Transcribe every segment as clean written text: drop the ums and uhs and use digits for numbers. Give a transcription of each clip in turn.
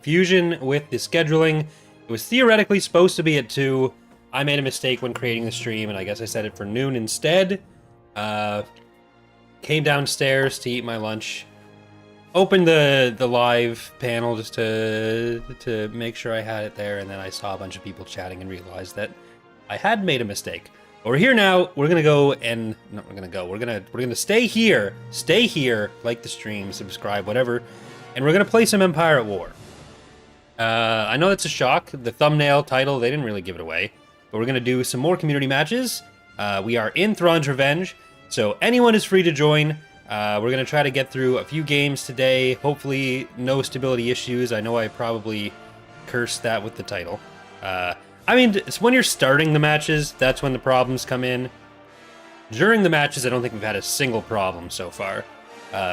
confusion with the scheduling. It was theoretically supposed to be at 2. I made a mistake when creating the stream, and I guess I set it for noon instead. Came downstairs to eat my lunch. Opened the live panel just to make sure I had it there, and then I saw a bunch of people chatting and realized that I had made a mistake. But we're here now. We're gonna go and We're gonna stay here, like the stream, subscribe, whatever, and we're gonna play some Empire at War. I know that's a shock. The thumbnail title, they didn't really give it away, but we're gonna do some more community matches. We are in Thrawn's Revenge, so anyone is free to join. We're going to try to get through a few games today. Hopefully no stability issues. I know I probably cursed that with the title. I mean, it's when you're starting the matches, that's when the problems come in. During the matches, I don't think we've had a single problem so far,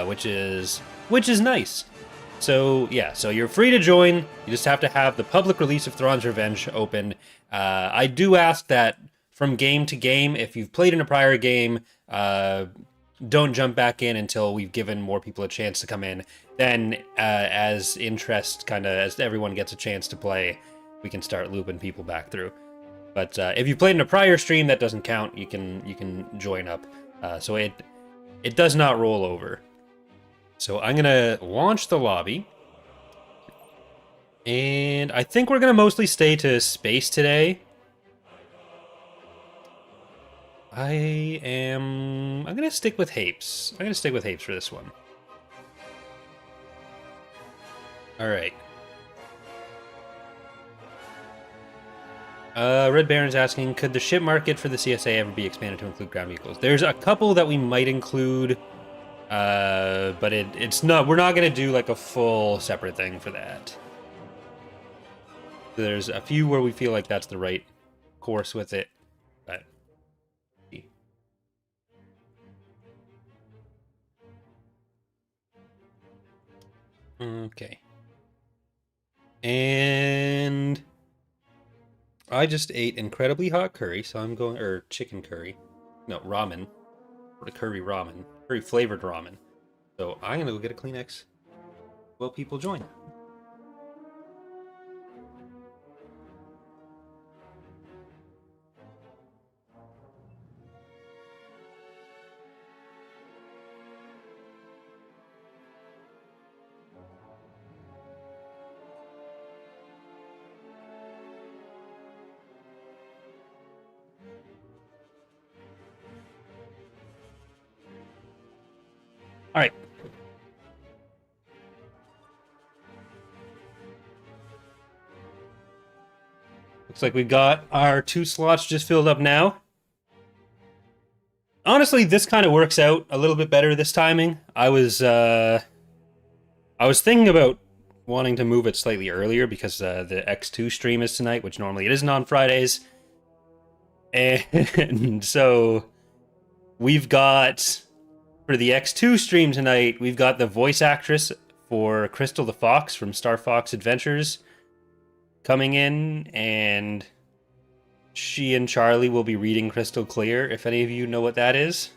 which is nice. So, yeah, so you're free to join. You just have to have the public release of Thrawn's Revenge open. I do ask that from game to game, if you've played in a prior game, don't jump back in until we've given more people a chance to come in. Then, as everyone gets a chance to play, we can start looping people back through. But if you played in a prior stream, that doesn't count. You can join up. So it does not roll over. So I'm gonna launch the lobby, and I think we're gonna mostly stay to space today. I'm gonna stick with Hapes. I'm gonna stick with Hapes for this one. Alright. Red Baron's asking, could the ship market for the CSA ever be expanded to include ground vehicles? There's a couple that we might include, but it's not. We're not gonna do like a full separate thing for that. There's a few where we feel like that's the right course with it, but. Okay. And I just ate incredibly hot curry, so I'm going, or chicken curry. No, ramen. Or curry ramen. Curry flavored ramen. So I'm gonna go get a Kleenex while people join. All right. Looks like we've got our 2 slots just filled up now. Honestly, this kind of works out a little bit better this timing. I was thinking about wanting to move it slightly earlier because the X2 stream is tonight, which normally it isn't on Fridays. And so we've got, for the X2 stream tonight, we've got the voice actress for Crystal the Fox from Star Fox Adventures coming in, and she and Charlie will be reading Crystal Clear, if any of you know what that is.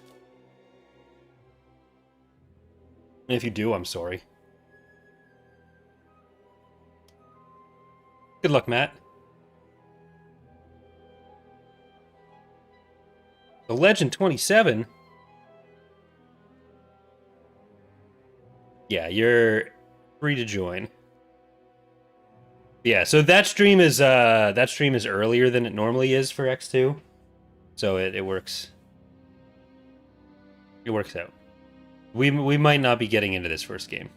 And if you do, I'm sorry. Good luck, Matt. The Legend 27? Yeah, you're free to join. Yeah, so that stream is earlier than it normally is for X2. So it works. It works out. We might not be getting into this first game.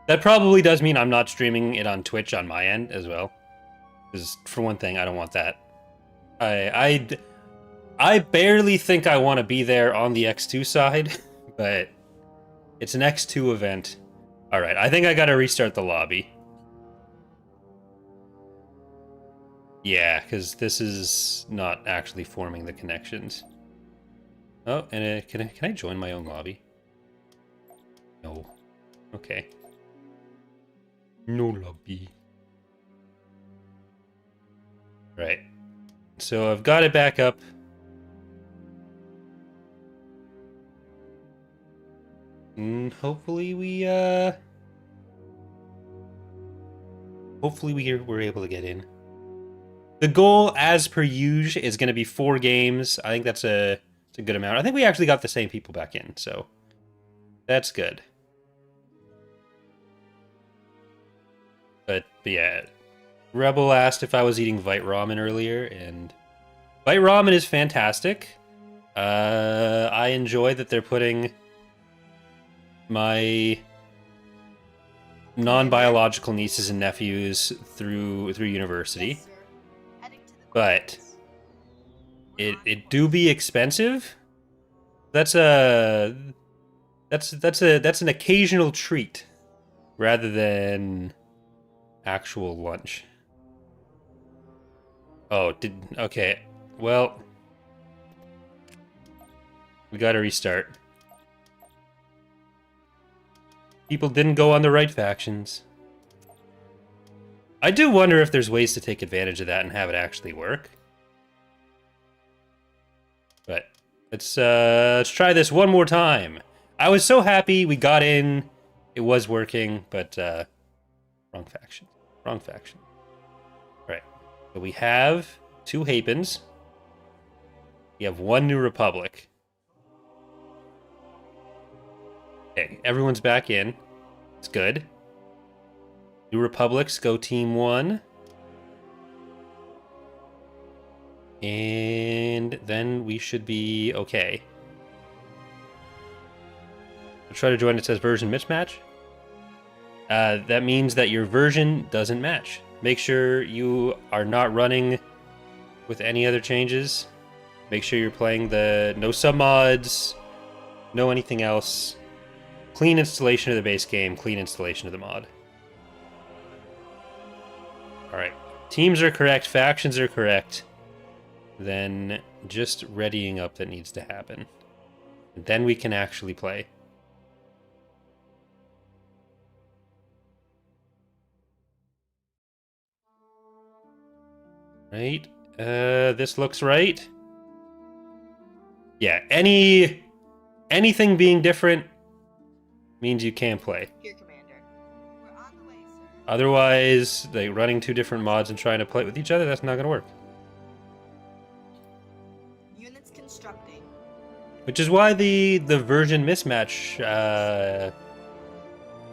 That probably does mean I'm not streaming it on Twitch on my end as well. Because for one thing, I don't want that. I barely think I want to be there on the X2 side, but it's an X2 event. All right, I think I got to restart the lobby. Yeah, because this is not actually forming the connections. Oh, and can I join my own lobby? No. Okay. No lobby. Right. So I've got it back up. and hopefully we're able to get in. The goal, as per usual, is going to be 4 games. I think it's a good amount. I think we actually got the same people back in, so that's good. But yeah, Rebel asked if I was eating Vite Ramen earlier, and Vite Ramen is fantastic. I enjoy that they're putting my non-biological nieces and nephews through university, but it do be expensive. That's an occasional treat rather than actual lunch. Oh, okay. Well, we gotta restart. People didn't go on the right factions. I do wonder if there's ways to take advantage of that and have it actually work. But let's try this one more time. I was so happy we got in. It was working, but wrong faction. Wrong faction. All right. So we have 2 Hapens. We have 1 New Republic. Okay, everyone's back in. It's good. New Republics go Team 1. And then we should be okay. I'll try to join. It says version mismatch. That means that your version doesn't match. Make sure you are not running with any other changes. Make sure you're playing the no submods, no anything else. Clean installation of the base game, clean installation of the mod. Alright, teams are correct, factions are correct. Then just readying up that needs to happen. And then we can actually play. Right, this looks right. Yeah, anything being different means you can play. Here, Commander. We're on the way, sir. Otherwise, like running 2 different mods and trying to play with each other, that's not going to work. Units constructing. Which is why the version mismatch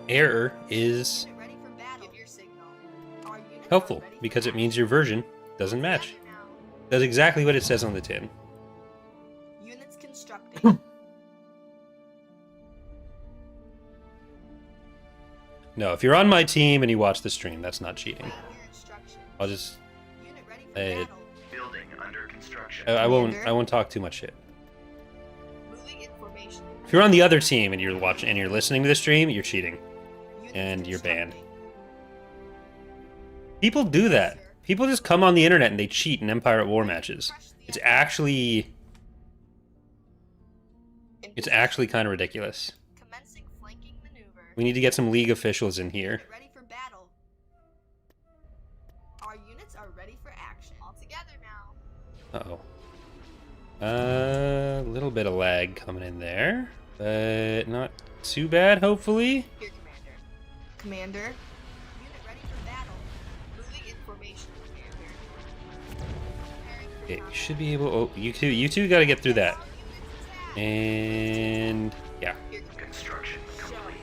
error is Get ready for battle. Give your signal. Our units helpful, are ready for because it battle. means your version doesn't match. Together now. Does exactly what it says on the tin. Units constructing. No, if you're on my team and you watch the stream, that's not cheating. Await your instructions. I'll just... Unit ready for battle. Building under construction. I won't talk too much shit. Moving in formation. If you're on the other team and you're watching and you're listening to the stream, you're cheating. Units And you're banned. constructing. People do that. People just come on the internet and they cheat in Empire at War matches. It's actually kind of ridiculous. Commencing flanking maneuver. We need to get some League officials in here. Get ready for battle. Our units are ready for action. All together now. Uh-oh. A little bit of lag coming in there, but not too bad, hopefully. Here, Commander. Commander. Unit ready for battle. Moving in formation, Commander. Preparing for Okay, you combat. should be able... Oh, you two got to get through that. All units attack. And... yeah, Here, Commander. Construction complete.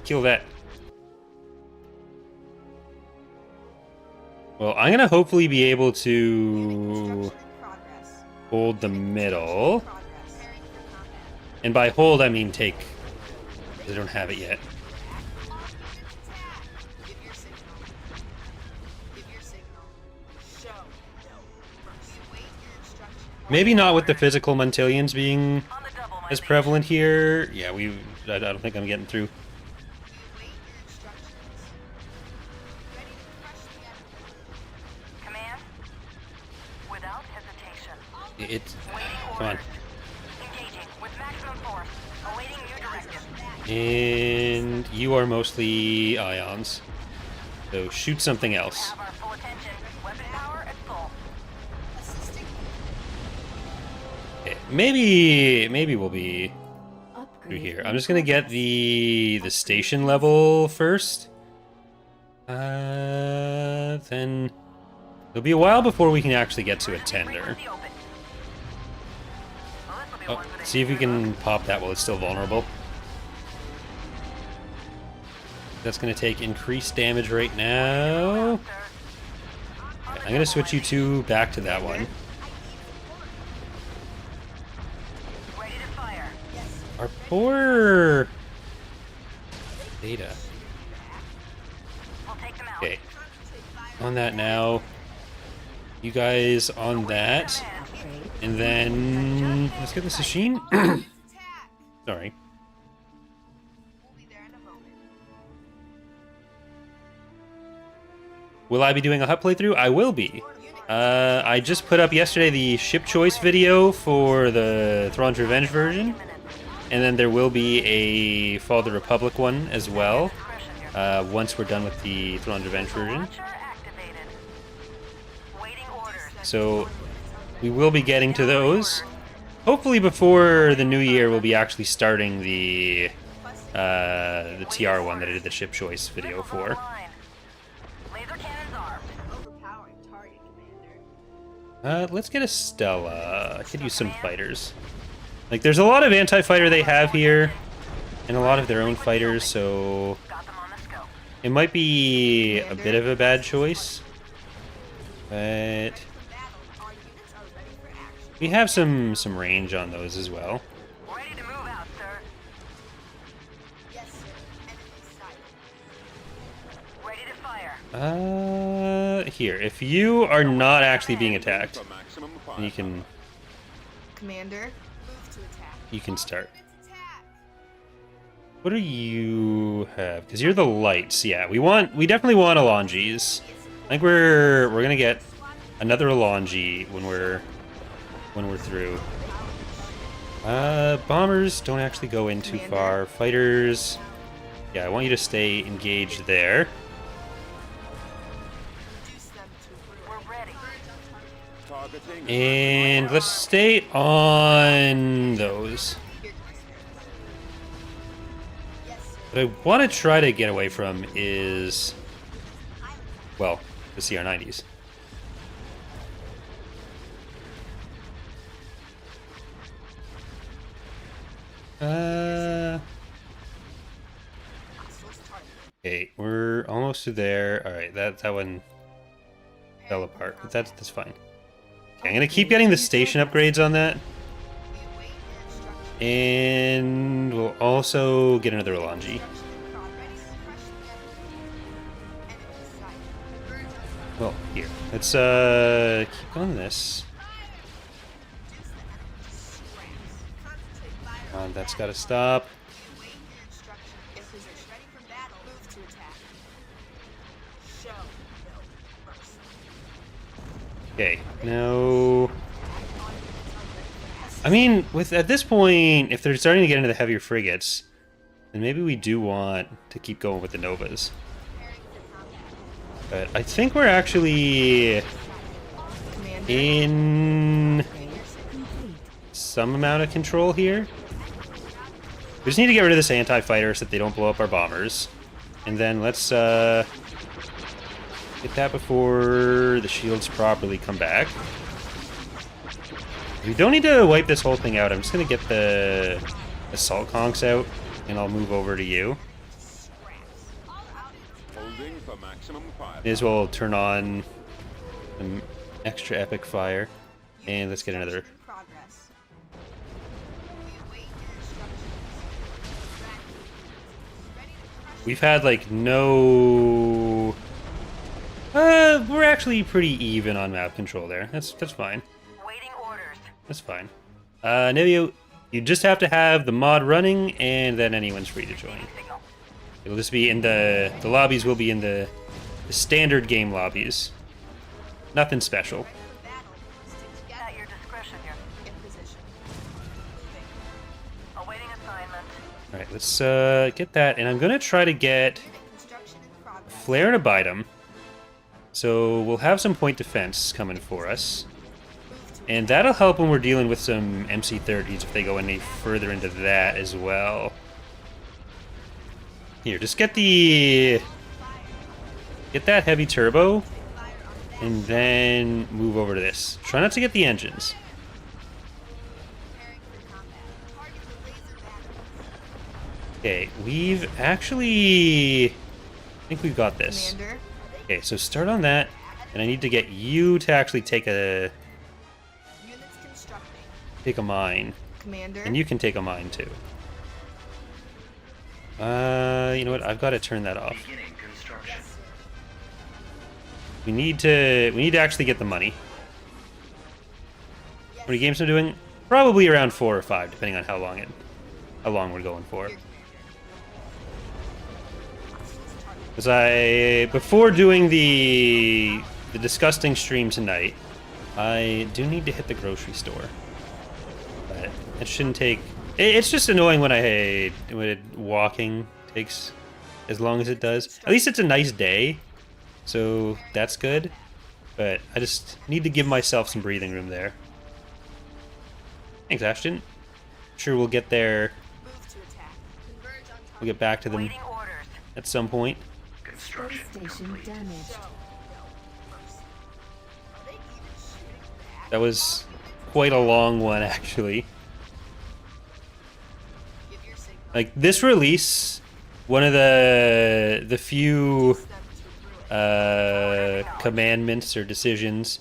kill that. Well, I'm going to hopefully be able Unit to construction in progress. hold the middle. Progress. Preparing for combat. And by hold, I mean take. They don't have it yet. All units attack. Give your signal. Give your signal. Show. No. First. Await your instructions. Maybe not with the physical Montillions being On the double, my as lady. prevalent here. Yeah, I don't think I'm getting through. We await your instructions. Ready to crush the enemy. Command. Without hesitation. It's... Waiting come on. orders. Engaging with maximum force. Awaiting new directive. And you are mostly ions. So shoot something else. Have our full attention. Weapon power at full. Assisting. Okay, maybe we'll be through here. I'm just gonna get the station level first. Then it'll be a while before we can actually get to a tender. Oh, see if we can pop that while it's still vulnerable. That's gonna take increased damage right now. Okay, I'm gonna switch you two back to that one. Our poor data. Okay, on that now. You guys on that, and then let's get this machine. Sorry. Will I be doing a hut playthrough? I will be. I just put up yesterday the ship choice video for the Thrawn's Revenge version. And then there will be a Fall of the Republic one as well, once we're done with the Thrawn's Revenge version. So we will be getting to those. Hopefully before the new year, we'll be actually starting the TR one that I did the ship choice video for. Let's get a Stella. I could use some fighters. Like, there's a lot of anti-fighter they have here, and a lot of their own fighters, so it might be a bit of a bad choice. But we have some range on those as well. Ready to move out, sir. Yes, sir. Enemy sighted. Ready to fire. Here, if you are not actually being attacked, then you can Commander, move to attack. you can start. Attack. What do you have? Because you're the lights. Yeah, we definitely want Alonjis. I think we're gonna get another Alonji when we're through. Bombers don't actually go in too far. Fighters, yeah, I want you to stay engaged there. We're ready. And let's stay on those. What I want to try to get away from is, well, the CR-90s. Okay, we're almost to there. All right, that one fell apart, but that's fine. Okay, I'm gonna keep getting the station upgrades on that, and we'll also get another Alonji. Well, here, let's keep on this. That's got to stop. Okay, now, I mean, at this point, if they're starting to get into the heavier frigates, then maybe we do want to keep going with the Novas. But I think we're actually in some amount of control here. We just need to get rid of this anti-fighter so that they don't blow up our bombers. And then let's get that before the shields properly come back. We don't need to wipe this whole thing out. I'm just going to get the assault conks out, and I'll move over to you. May as well turn on some extra epic fire. And let's get another. We've had, like, no... we're actually pretty even on map control there. That's fine. Waiting orders. That's fine. Nivio, you just have to have the mod running, and then anyone's free to join. It'll just be in the lobbies will be in the standard game lobbies. Nothing special. At your discretion, you're in position. Awaiting assignment. Alright, let's get that, and I'm gonna try to get a flare and a bite 'em. So we'll have some point defense coming for us. And that'll help when we're dealing with some MC-30s if they go any further into that as well. Here, just get that heavy turbo, and then move over to this. Try not to get the engines. Okay, we've actually... I think we've got this. Commander. Okay, so start on that, and I need to get you to actually take a Units constructing. mine. Commander. And you can take a mine too. You know what? I've got to turn that off. Beginning construction. We need to actually get the money. How many games am I doing? Probably around 4 or 5, depending on how long we're going for. Because before doing the disgusting stream tonight, I do need to hit the grocery store. But it shouldn't take. It's just annoying when walking takes as long as it does. At least it's a nice day, so that's good. But I just need to give myself some breathing room there. Thanks, Ashton. Sure, we'll get there. Move to attack. Converge on target. We'll get back to them Waiting orders. at some point. Construction Station complete. damaged. Show no mercy. Are they even shooting back? That was quite a long one, actually. Give your signal. Like this release, one of the few Them to ruin. commandments or decisions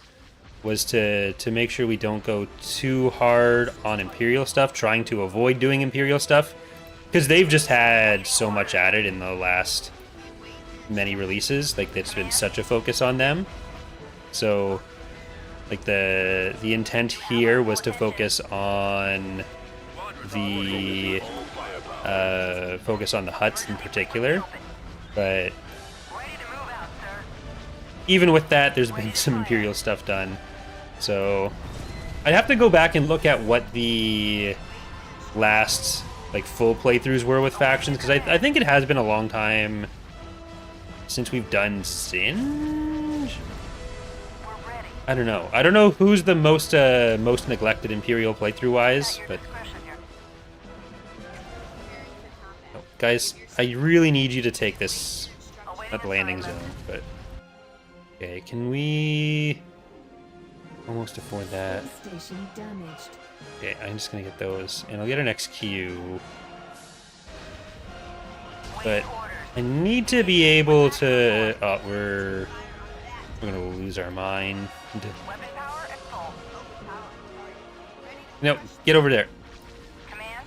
was to make sure we don't go too hard on Imperial stuff, trying to avoid doing Imperial stuff, because they've just had so much at it in the last many releases. Like it's been such a focus on them. So, like the intent here was to focus on the huts in particular, but Ready to move out, sir. even with that, there's been some Imperial stuff done. So I'd have to go back and look at what the last like full playthroughs were with factions, because I think it has been a long time since we've done Singe. We're ready. I don't know who's the most neglected Imperial playthrough wise, At your but discretion here. guys, I really need you to take this, Awaiting not the landing zone, but okay, can we almost afford that? Station damaged. Okay, I'm just gonna get those, and I'll get an XQ. But Waiting orders. I need to be able to. Oh, we're gonna lose our mine. Weapon power at full. No, get over there. Command.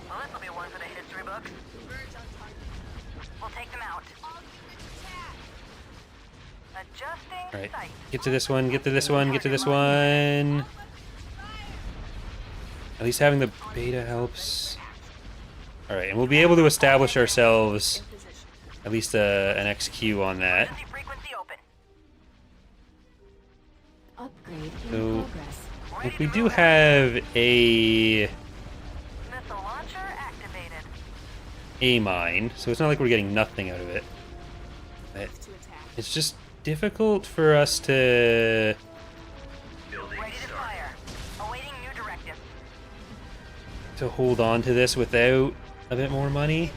Well, this will be one for the history books. We'll take them out. Adjusting All right, sight. get to this one. Get to this one. Get to this one. At least having the beta helps. All right, and we'll be able to establish ourselves at least an XQ on that. Emergency frequency open. Upgrade in So- progress. Like we do have a Missile launcher activated. mine, so it's not like we're getting nothing out of it. But To attack. it's just difficult for us to. Building Ready to started. fire. Awaiting new directive. Hold on to this without a bit more money.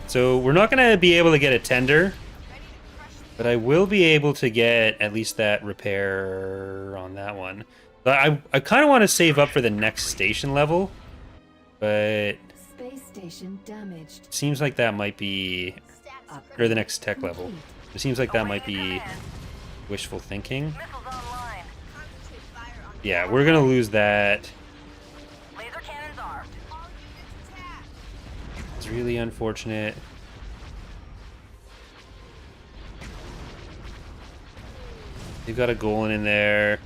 So we're not going to be able to get a tender, but I will be able to get at least that repair on that one. But I kind of want to save up for the next station level, but Space station damaged. it seems like that might be, or the next tech level. It seems like that might be wishful thinking. Missiles online. Concentrate fire on Yeah, we're going to lose that. Laser cannons armed. all units attack. It's really unfortunate. They've got a Golan in there.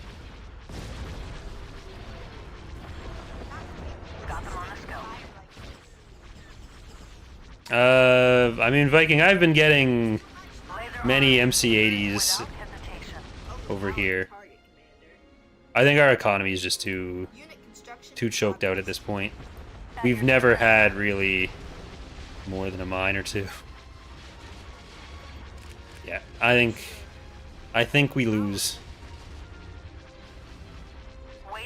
Got them on the scope. I mean, Viking, I've been getting Laser many armed. MC80s Without hesitation. over here. Target, Commander. I think our economy is just too Unit construction. choked out at this point. We've never had really more than a mine or two. Yeah, I think we lose. Waiting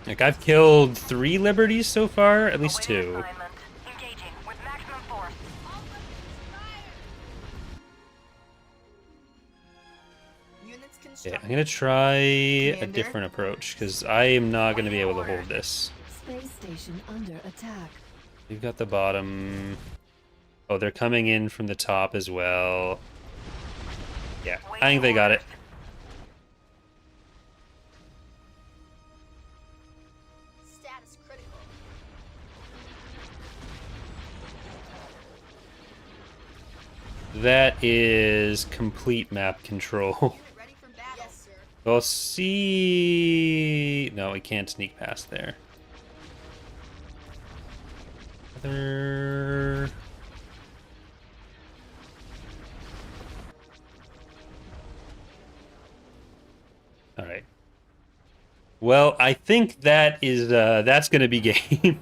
Like, I've killed 3 Liberties so far, at least Awaiting 2. assignment. Engaging with maximum force. Units Okay, constructed. I'm gonna try a Commander? different approach, because I am not gonna be able to hold this. Space station under attack. We've got the bottom. Oh, they're coming in from the top as well. Yeah, I think they got it. Status critical. That is complete map control. Unit ready for battle. Yes, sir. We'll see. No, we can't sneak past there. Other. All right. Well, I think that is that's going to be game.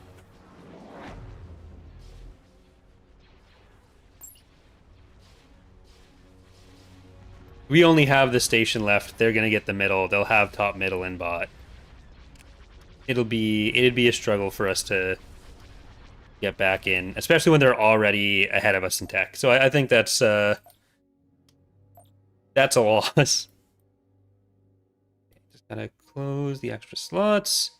We only have the station left. They're going to get the middle. They'll have top, middle, and bot. It'd be a struggle for us to get back in, especially when they're already ahead of us in tech. So I think that's a loss. Just gotta close the extra slots,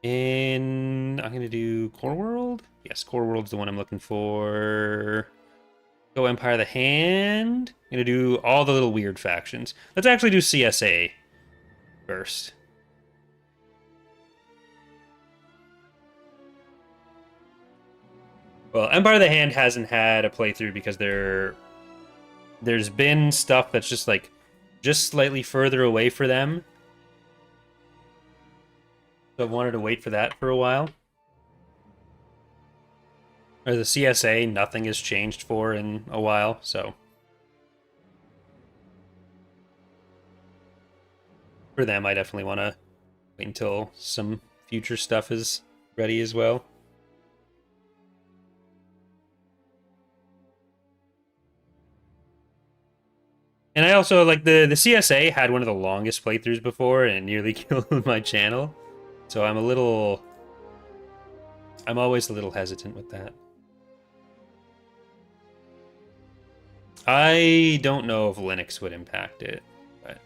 and I'm gonna do Core World. Yes, Core World's the one I'm looking for. Go Empire of the Hand. I'm gonna do all the little weird factions. Let's actually do CSA first. Well, Empire of the Hand hasn't had a playthrough because there's been stuff that's just like just slightly further away for them. So I've wanted to wait for that for a while. Or the CSA, nothing has changed for in a while, so for them I definitely want to wait until some future stuff is ready as well. And I also, like, the CSA had one of the longest playthroughs before and it nearly killed my channel. So I'm always a little hesitant with that. I don't know if Linux would impact it, but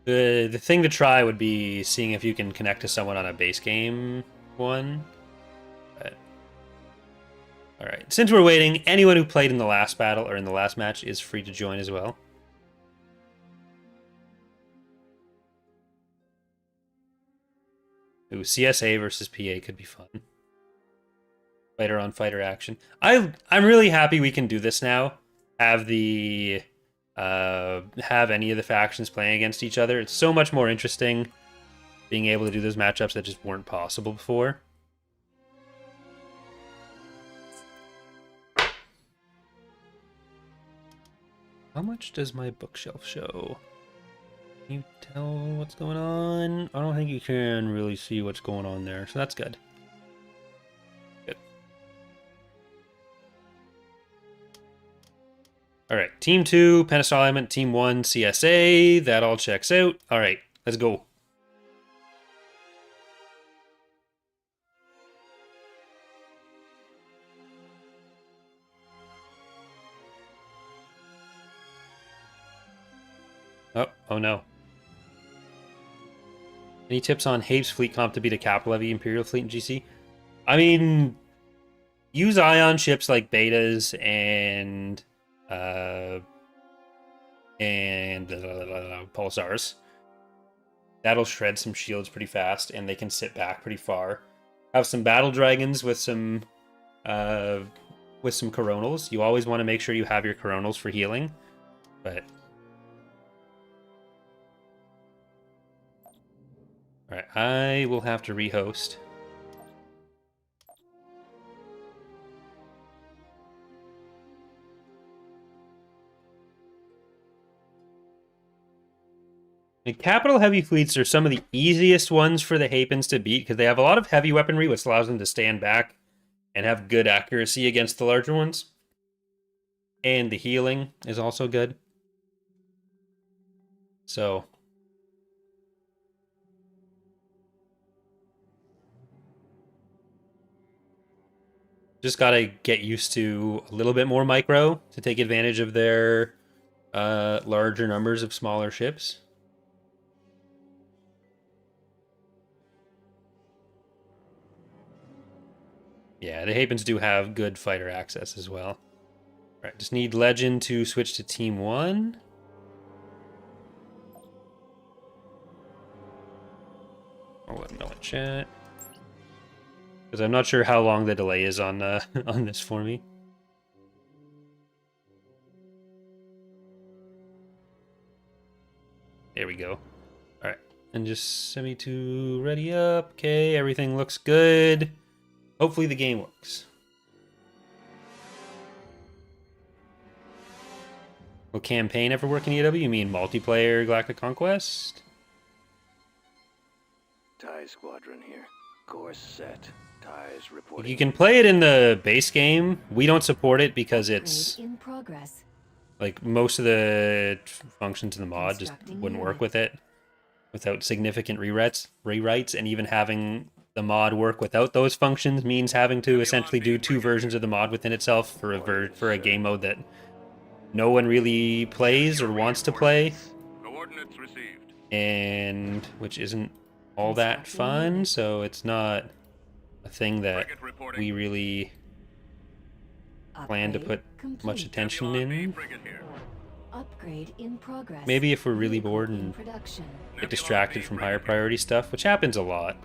the thing to try would be seeing if you can connect to someone on a base game one. But all right, since we're waiting, anyone who played in the last battle or in the last match is free to join as well. Ooh, CSA versus PA could be fun. Fighter on fighter action. I'm really happy we can do this now. Have the have any of the factions playing against each other. It's so much more interesting being able to do those matchups that just weren't possible before. How much does my bookshelf show? Can you tell what's going on? I don't think you can really see what's going on there, so that's good. Good. All right, Team 2, Pentastyle Element, Team 1, CSA. That all checks out. All right, let's go. Oh no. Any tips on Have's fleet comp to beat a capital heavy Imperial fleet in GC? I mean, use ion ships like betas and pulsars. That'll shred some shields pretty fast, and they can sit back pretty far. Have some battle dragons with some coronals. You always want to make sure you have your coronals for healing, but. Alright, I will have to rehost. The capital heavy fleets are some of the easiest ones for the Hapens to beat because they have a lot of heavy weaponry, which allows them to stand back and have good accuracy against the larger ones. And the healing is also good. So just gotta get used to a little bit more micro to take advantage of their larger numbers of smaller ships. Yeah, the Hapens do have good fighter access as well. All right, just need Legend to switch to Team 1. I'll let them know in chat. Because I'm not sure how long the delay is on on this for me. There we go. All right, and just send me to ready up. Okay, everything looks good. Hopefully the game works. Will campaign ever work in EaW? You mean multiplayer Galactic Conquest? TIE Squadron here. Course set. TIEs reporting. You can play it in the base game. We don't support it because it's Upgrade in progress. like most of the functions in the mod just wouldn't work with it without significant rewrites, and even having the mod work without those functions means having to essentially do two versions of the mod within itself for a game mode that no one really plays or wants to play, Coordinates received. and which isn't all that fun. So it's not a thing that Frigate reporting. we really plan to Upgrade put complete. much attention WRB in. frigate here. Upgrade in progress. Maybe if we're really Vehicle bored in and production. get distracted from higher priority stuff, which happens a lot.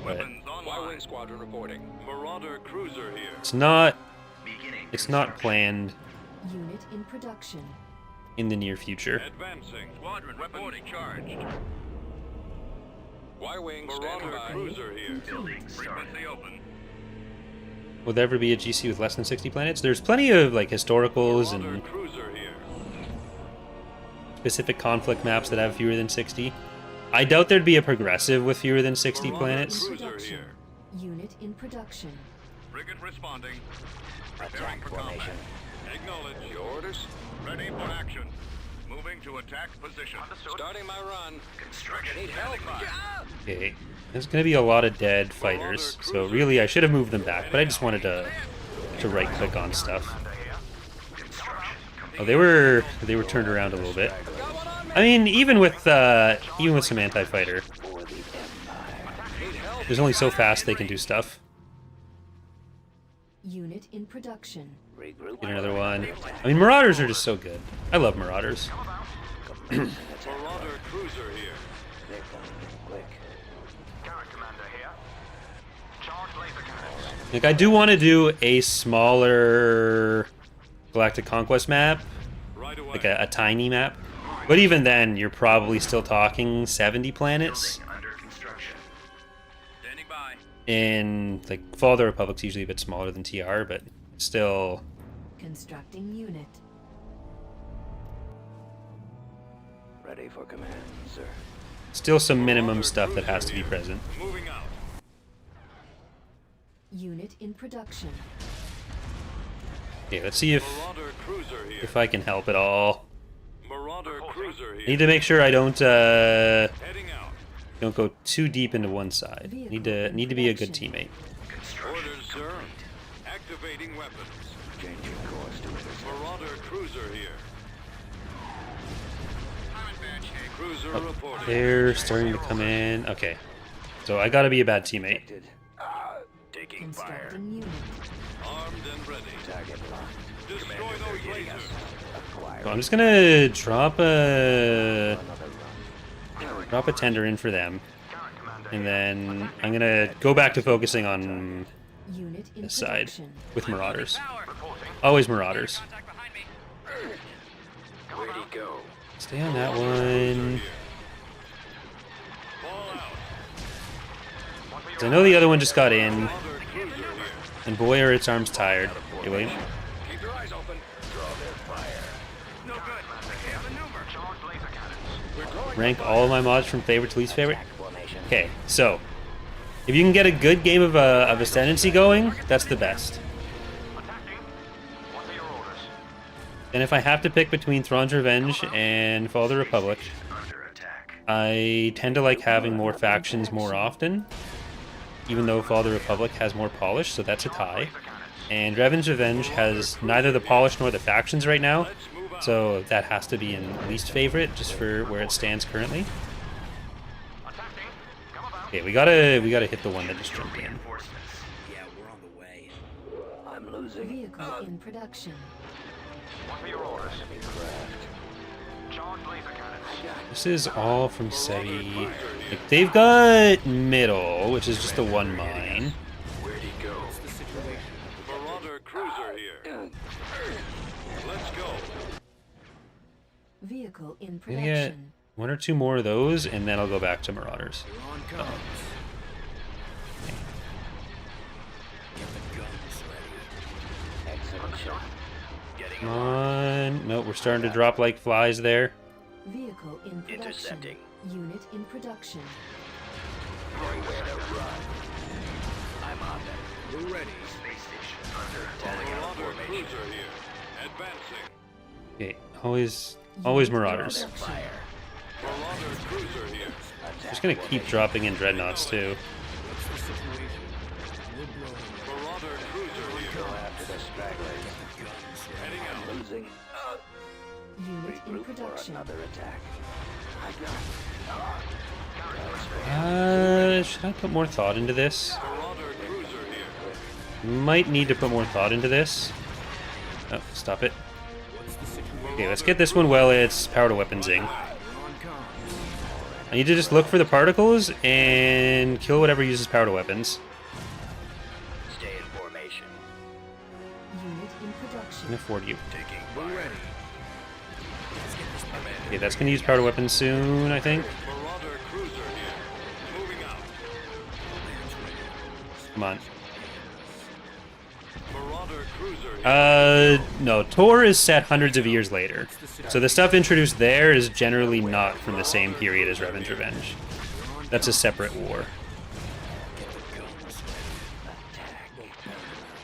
But Weapons online. Squadron reporting. Marauder cruiser here. it's not Beginning it's not construction. planned Unit in production. in the near future. Advancing. Squadron reporting charged. Y-wing Marauder cruiser here. Complete. Frequency open. Will there ever be a GC with less than 60 planets? There's plenty of like historicals Marauder and cruiser here. specific conflict maps that have fewer than 60. I doubt there'd be a progressive with fewer than 60 Marauder planets. cruiser Production. here. Unit in production. Frigate responding. Preparing for combat. Acknowledge. Your orders? Ready for action. Moving to attack position. Starting my run. Construction. Need help. Okay, there's gonna be a lot of dead fighters, so really I should have moved them back, but I just wanted to right click on stuff. Oh, they were turned around a little bit. I mean, even with some anti-fighter, there's only so fast they can do stuff. Unit in production. Regroup. Get another one. I mean, Marauders are just so good. I love Marauders. Marauder cruiser here. They're coming in quick. Like, I do want to do a smaller Galactic Conquest map, Right away. like a tiny map. But even then, you're probably still talking 70 planets. Under construction. Standing by. And like Fall of the Republic's usually a bit smaller than TR, but still. Constructing unit. Ready for command, sir. Still some minimum stuff that has to be present. Moving out. Unit in production. Okay, let's see Marauder cruiser here. if I can help at all. Marauder cruiser here. Need to make sure I don't Heading out. go too deep into one side. Need to be a good teammate. Orders, sir. Activating weapons. Changing course to intercept. Marauder cruiser here. Cruiser reporting. They're starting to come in. Okay, so I gotta be a bad teammate. Detected. Taking fire. Constructing unit. Armed and ready. Target locked. Destroy those lasers. Acquired. So I'm just gonna drop Another run. a tender in for them, and then I'm gonna go back to focusing on Unit in this side production. with Marauders. Always Marauders. Where'd he go? Stay on that one. Fall out. 'Cause I know the other one just got in, Marauder cruiser here. and boy are its arms tired. Hey, William. Keep your eyes open. Draw their fire. No good. Maneuver. Charge laser cannons. Rank all of my mods from favorite to least favorite. Attack formation. Okay, so if you can get a good game of Ascendancy going, that's the best. Attacking. What are your orders? And if I have to pick between Thrawn's Revenge and Fall of the Republic, Under attack. I tend to like having more factions more often, even though Fall of the Republic has more polish, so that's a tie. And Revan's Revenge has neither the polish nor the factions right now, so that has to be in least favorite, just for where it stands currently. Attacking. Come about. Okay, we gotta hit the one that just jumped in. Reinforcements. Yeah, we're on the way. I'm losing. Vehicle in production. What are your orders? Charge laser cannons. This is all from SETI. Like, they've got middle, which is just the one mine. Where'd he go? Marauder cruiser here. Let's go. Vehicle in I'm gonna get production. one or two more of those, and then I'll go back to Marauders. We're on comes. Get the guns ready. Excellent shot. Come on. Nope, we're starting to drop like flies there. Vehicle in production. Intercepting. Unit in production. Nowhere to run. I'm on them. We're ready. Space station under attack. Marauder cruiser here. Advancing. Okay, always Marauders. Production. Fire. Marauder cruiser here. Just gonna keep dropping in Dreadnoughts too. What's the situation? We're blowing. Marauder cruiser here. Go after the stragglers. Get the guns ready. Heading out. Losing. Unit in Regroup for production. another attack. Should I put more thought into this? Marauder cruiser here. Might need to put more thought into this. Oh, stop it. What's the situation? Okay, let's get this one while it's power to weapon zing. We're on comms. I need to just look for the particles and kill whatever uses power to weapons. Stay in formation. Unit in I can production. afford you. Taking We're ready. Okay, that's gonna use power to weapons soon, I think. Marauder cruiser here. Moving out. Come on. Marauder cruiser here. No, Tor is set hundreds of years later. So the stuff introduced there is generally not from the same period as Revan's Revenge. That's a separate war.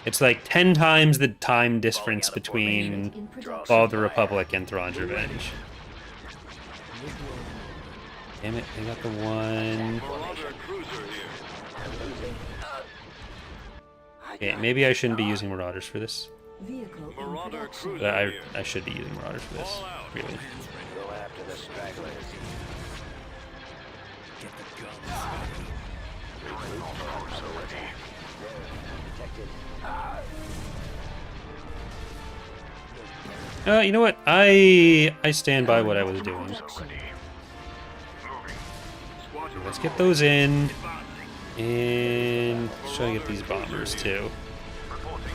It's like 10 times the time difference between In production. Fall of the Republic and Thrawn's Revenge. Damn it, I got the one. Marauder cruiser here. Okay, maybe I shouldn't be using Marauders for this. Vehicle in Marauder production. cruiser But here. I should be using Marauders for this, really. Go after the stragglers. Get the guns ready. Detected. You know what? I stand by what I was doing. Production. Let's get those in. And try to get these bombers too. Reporting.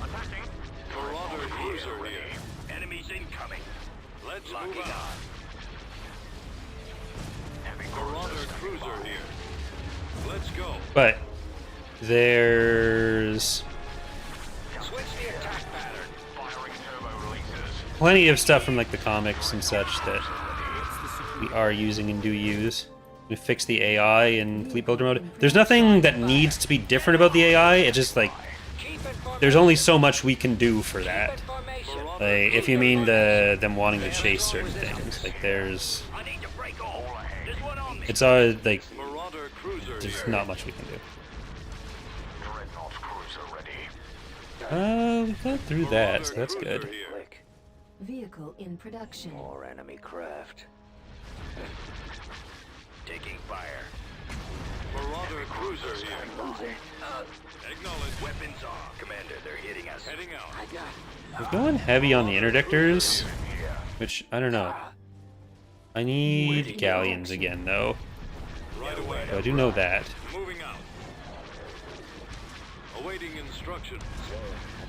Attacking. Marauder cruiser here. Enemies incoming. Let's Locking move out. on. Marauder cruiser here. Let's go. But there's Switch the attack pattern. Firing turbo releases. plenty of stuff from like the comics and such that we are using and do use. We fix the AI in Fleet Builder mode. There's nothing that needs to be different about the AI. It's just like there's only so much we can do for that. Like, if you mean them wanting to chase certain things, like there's, I need to break all. There's one on me. it's like Marauder cruiser there's here. not much we can do. Dreadnought cruiser ready. We got through that, so that's Cruiser good. here. Click. Vehicle in production. More enemy craft. Taking fire. Marauder cruiser here. Losing. Acknowledge. Weapons on. Commander, they're hitting us. Heading out. We're going heavy on the interdictors, which I don't know. I need galleons again though. Right away. So I do know that. Moving out. Awaiting instructions.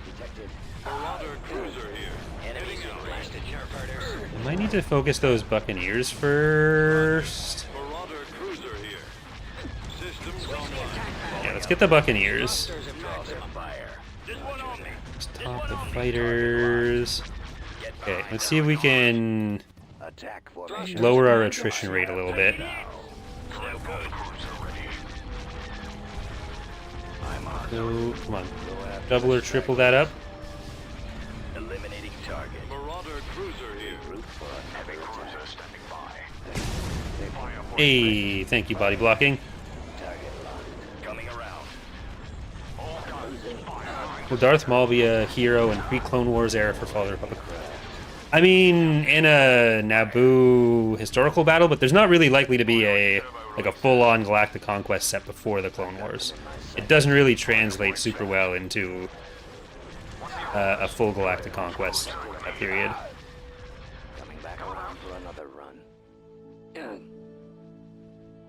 Detected. Marauder cruiser here. Enemies in blasted sharp I might need to focus those Buccaneers first. Marauder cruiser here. Systems online. Yeah, let's get the Buccaneers. fire. There's one on me. Top the fighters. Okay, let's see if we can Attack formation. lower our attrition rate a little bit. No good. Cruiser ready. I'm on. So, come on. Go after double or triple that up. Eliminating target. Marauder cruiser here. Group for heavy cruiser standing by. Hey, thank you, body blocking. Target locked. Coming around. All guns fire. Will Darth Maul be a hero in pre-Clone Wars era for Fallen Republic? I mean, in a Naboo historical battle, but there's not really likely to be a full-on Galactic Conquest set before the Clone Wars. It doesn't really translate super well into a full Galactic Conquest period. Coming back around for another run. Getting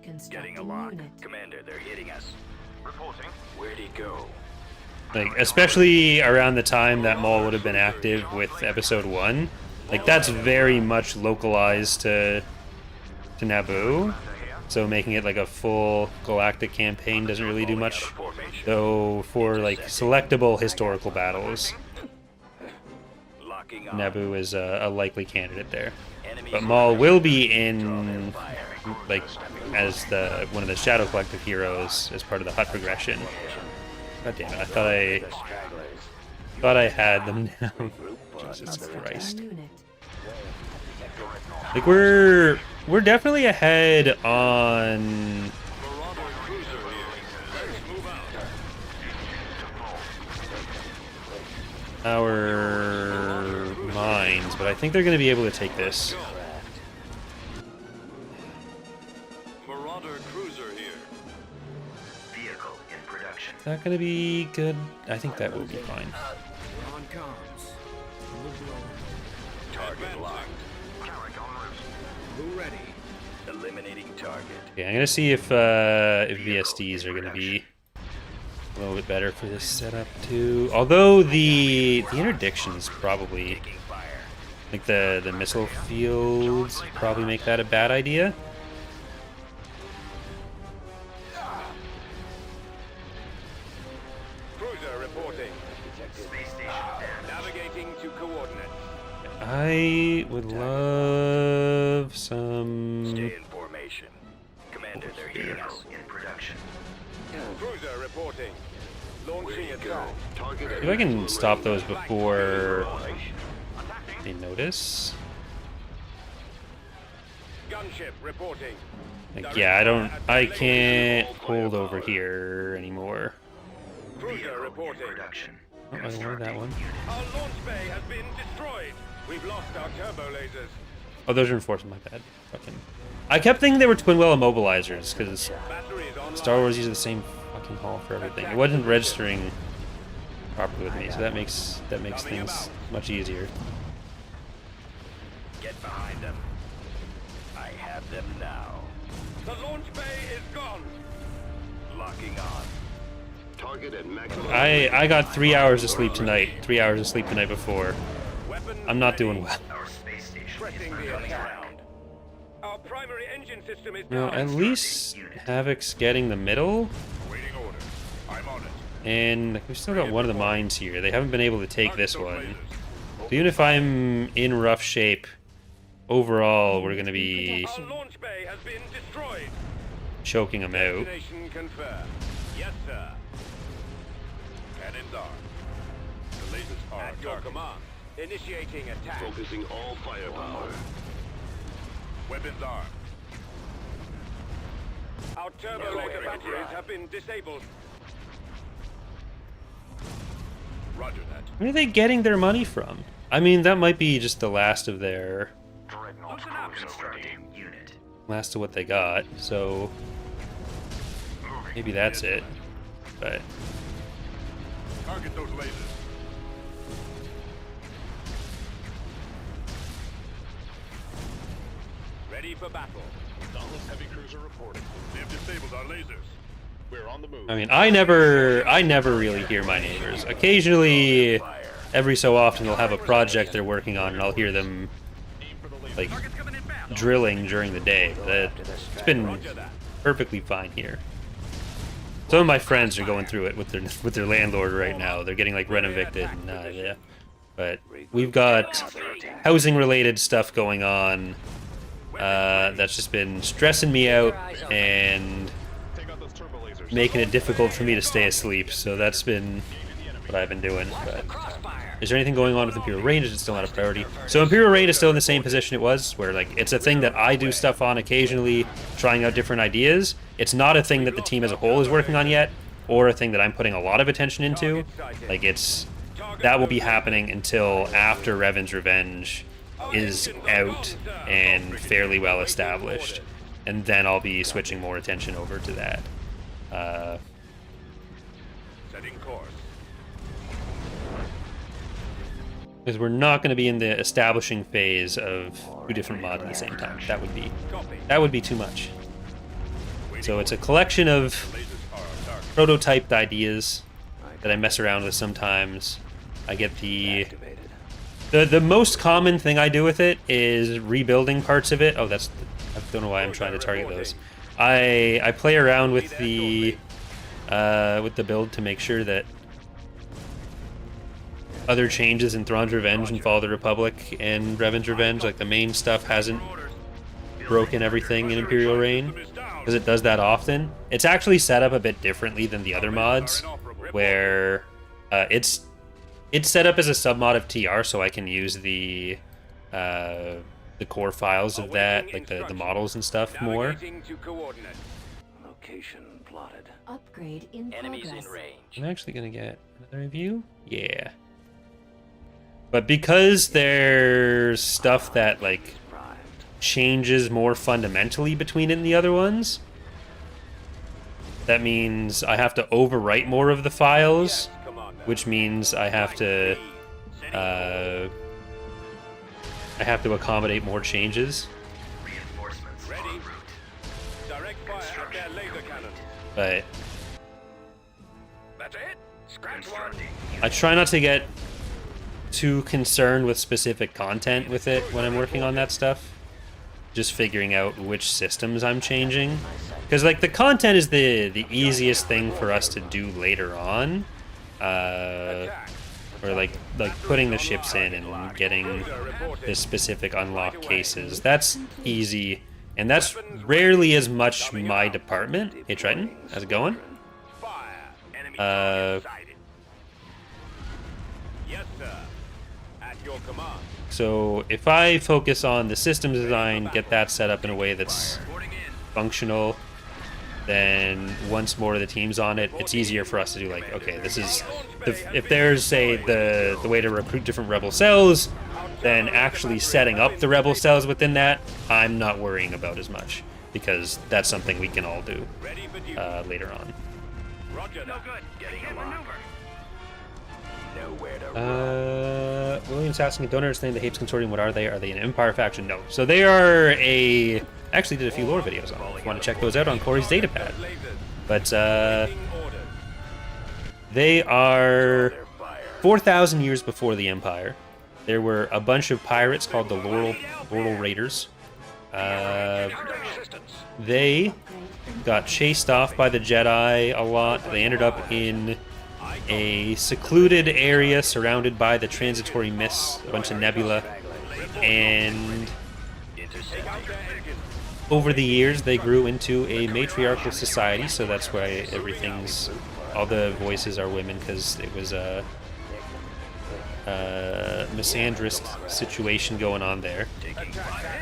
Constructing a lock. unit. Commander, they're hitting us. Reporting. Where'd he go? Like, especially around the time that Maul would have been active with Episode 1. Like, that's very much localized to Naboo. So making it like a full galactic campaign doesn't really do much. Though for like selectable historical battles, Locking on. Naboo is a likely candidate there. But Maul will be in like as one of the Shadow Collective heroes as part of the Hutt progression. God damn it! I thought I had them now. Jesus Christ! Unit. Like we're definitely ahead on Marauder cruiser here. Let's move out. our mines, but I think they're going to be able to take this. Marauder cruiser here. Vehicle in production. Is that going to be good? I think that will be fine. On comms. Target locked. Carrick on route. Who ready? Eliminating target. Okay, I'm going to see if VSDs are going to be a little bit better for this setup too. Although the interdictions probably, Taking fire. like the missile fields probably make that a bad idea. Cruiser reporting. Space station down. Navigating to coordinates. I would love some. Stay in formation. Commander, they're hitting us. In production. Cruiser reporting. Launching attack. Target. If I can stop those before they notice. Gunship reporting. Like, yeah, I can't hold over here anymore. Cruiser reporting. Production. Oh, I wanted that one. Our launch bay has been destroyed. We've lost our turbo lasers. Oh, those are reinforcements. My bad. Fucking. I kept thinking they were twin well immobilizers because Batteries online. Star Wars uses the same fucking hull for everything. It wasn't registering properly with me, so that makes things much easier. Get behind them. I have them now. The launch bay is gone. Locking on. Target at maximum. I got 3 hours of sleep tonight. 3 hours of sleep the night before. Weapons I'm not ready. doing well. Our space station Pressing is the coming attack. around. Our primary engine system is No, down. at least Havoc's getting the middle, Waiting orders. I'm on it. and like, we've still got one of the mines here. They haven't been able to take this Target one. those So even if I'm in rough shape, overall we're gonna be lasers. Our launch bay has been destroyed. choking them out. Destination confirmed. Yes, sir. Cannons armed. The lasers are at your command. Initiating attack. Focusing all firepower. Weapons armed. Our turbo laser batteries have been disabled. Roger that. Where are they getting their money from? I mean, that might be just the last of their Listen up. Constructing unit. last of what they got. So maybe that's it. But Target those lasers. Ready for battle. Dauntless heavy cruiser reporting. They've disabled our lasers. We're on the move. I mean, I never really hear my neighbors. Occasionally, every so often, they'll have a project they're working on, and I'll hear them like drilling during the day. But it's been perfectly fine here. Some of my friends are going through it with their landlord right now. They're getting like rent evicted, and yeah. But we've got housing-related stuff going on that's just been stressing me out and Take out those turbo lasers. making it difficult for me to stay asleep. So that's been what I've been doing. But is there anything going on with Imperial Raid? Is it still not a priority? So Imperial Raid is still in the same position it was, where like it's a thing that I do stuff on occasionally, trying out different ideas. It's not a thing that the team as a whole is working on yet, or a thing that I'm putting a lot of attention into. Like that will be happening until after Revan's Revenge is out and fairly well established, and then I'll be switching more attention over to that. Setting course. Because we're not going to be in the establishing phase of 2 different mods at the same time. That would be too much. So it's a collection of prototyped ideas that I mess around with sometimes. I get the most common thing I do with it is rebuilding parts of it. Oh, I don't know why I'm trying to target those. I play around with the build to make sure that other changes in Thrawn's Revenge and Fall of the Republic and Revan's Revenge, like the main stuff, hasn't broken everything in Imperial Reign, because it does that often. It's actually set up a bit differently than the other mods, where it's set up as a submod of TR, so I can use the core files of that, like the models and stuff more. Location plotted. Upgrade in Enemies progress. in range. I'm actually gonna get another review. Yeah. But because there's stuff that like Primed. changes more fundamentally between it and the other ones, that means I have to overwrite more of the files, which means I have to accommodate more changes. Reinforcements Ready. en route. Direct fire at their laser cannon. But That's it. Scratch one. Constructing. I try not to get too concerned with specific content with it when I'm working on that stuff. Just figuring out which systems I'm changing. Because like the content is the easiest thing for us to do later on. Or like putting the ships in and getting the specific unlock cases. That's easy. And that's rarely as much my department. Hey Triton, how's it going? Fire. Enemy Uh, sighted. Yes, sir. At your command. So if I focus on the systems design, get that set up in a way that's Reporting in. functional, then once more of the team's on it, it's easier for us to do like, okay, this is if there's say the way to recruit different rebel cells, then actually setting up the rebel cells within that, I'm not worrying about as much, because that's something we can all do Ready for duty. later on. Roger. No good. Getting a lock. Nowhere to run. William's asking, don't understand the Hapes Consortium. What are they? Are they an Empire faction? No. So they are a... Actually did a few lore videos on them. If you want to check those out on Corey's datapad. But they are 4,000 years before the Empire. There were a bunch of pirates called the Laurel Raiders. They got chased off by the Jedi a lot. They ended up in a secluded area surrounded by the transitory mists, a bunch of nebula, and over the years they grew into a matriarchal society, so that's why all the voices are women, because it was a misandrist situation going on there.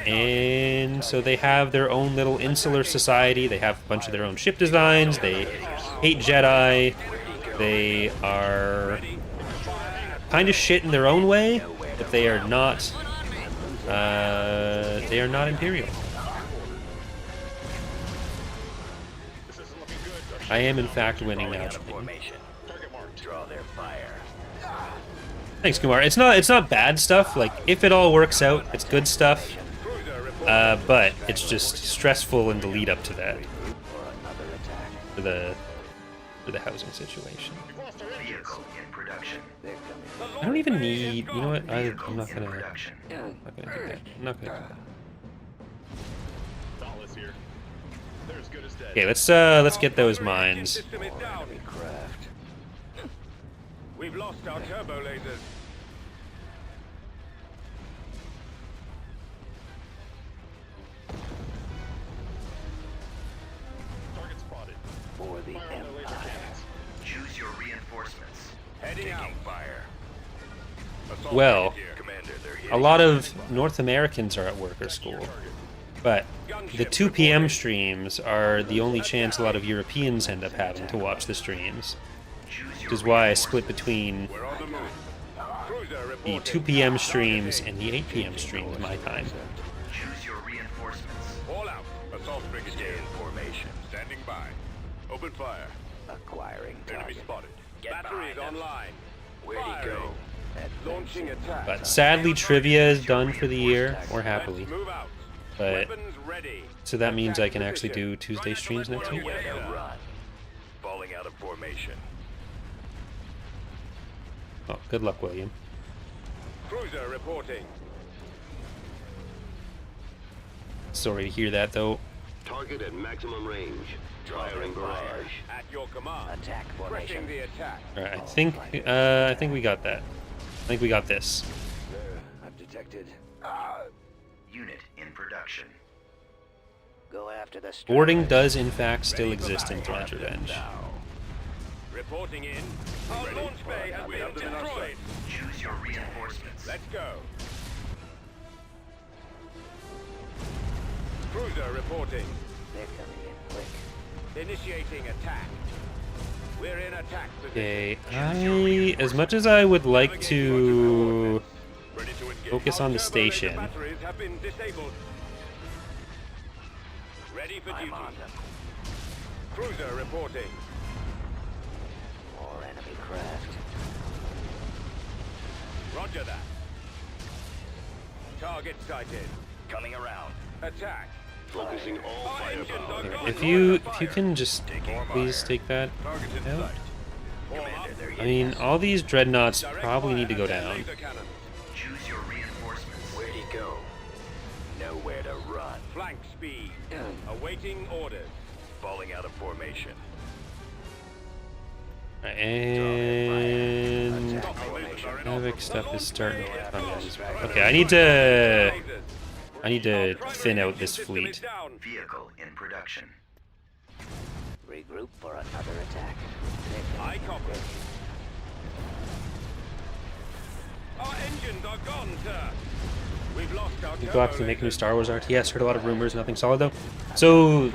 And so they have their own little insular society. They have a bunch of their own ship designs. They hate Jedi. They are kind of shit in their own way, but they are not Imperial. This isn't looking good. I am in fact winning now. Formation. Target marked. Draw their fire. Thanks, Kumar. It's not bad stuff. Like, if it all works out, it's good stuff. But it's just stressful in the lead up to that Or another attack. for the housing situation. We've lost our engines. Vehicle in production. They're coming. I don't even need. You know what? I'm not In gonna. production. I'm not gonna do that. I'm not gonna do that. Dauntless here. They're as good as dead. Okay, let's get those mines. System is down. Enemy craft. We've lost our turbo lasers. Target spotted. For the Fire on their laser Empire. cannons. Choose your reinforcements. Heading out. well, Commander, they're hitting a lot of North Americans are at work or school, but the 2 p.m. streams are the only chance a lot of Europeans end up having to watch the streams, which is why I split between We're on the move. Cruiser the reporting. 2 p.m. streams and the 8 p.m. streams my time. Choose your reinforcements. All out. Assault Stay brigadier. in formation. Standing by. Open fire. Acquiring Enemy target. spotted. Get Batteries behind them. online. Where'd he Firing. go? Launching attack. But sadly, trivia is done for the year, or happily. Let's move out. But Weapons ready. so that means I can Attack actually position. do Tuesday Try not to streams let next one week. away. Nowhere to run. Falling out of formation. Oh, good luck, William. Cruiser reporting. Sorry to hear that, though. Target at maximum range. Firing barrage. At your command. Attack Pressing formation. the attack. All right, I think we got that. I think we got this. I've detected. Unit in production. Go after the Boarding does in fact still exist in Threat Revenge. Reporting in. Our launch bay has been destroyed. Choose your reinforcements. Let's go. Cruiser reporting. They're coming in quick. Initiating attack. We're in attack position. Okay, as much as I would like to Ready to engage. focus on the Our turbo station, laser batteries have been disabled. Ready for I'm duty. on them. Cruiser reporting. More enemy craft. Roger that. Target sighted. Coming around. Attack. Focusing all Our engines are firepower. gone. if you can just please take that Target in out. sight. Form up. Commander, they're I hitting mean, us. all these dreadnoughts Direct probably fire need to go at their down. laser cannons. Choose your reinforcements. Where'd he go? Nowhere to run. Flank speed. Awaiting orders. Falling out of formation. Right, and Attack formation. Havoc stuff is starting to come in. Okay, I need to thin out this fleet. Vehicle in production. Regroup for another attack. I copy. Our engines are gone, sir. We've lost our Go after make new Star Wars RTS. Heard a lot of rumors, nothing solid though. So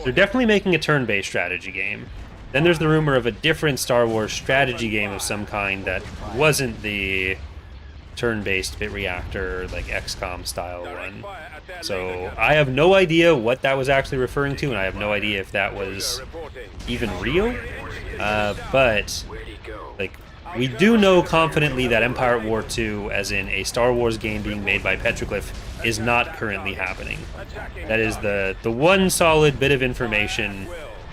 they're definitely making a turn-based strategy game. Then there's the rumor of a different Star Wars strategy game of some kind that wasn't the turn-based bit reactor like XCOM style one. So I have no idea what that was actually referring to, and I have no idea if that was even real. But Where'd he go? like, we do know confidently that Empire at War 2, as in a Star Wars game being made by Petroglyph, is not currently happening. That is the one solid bit of information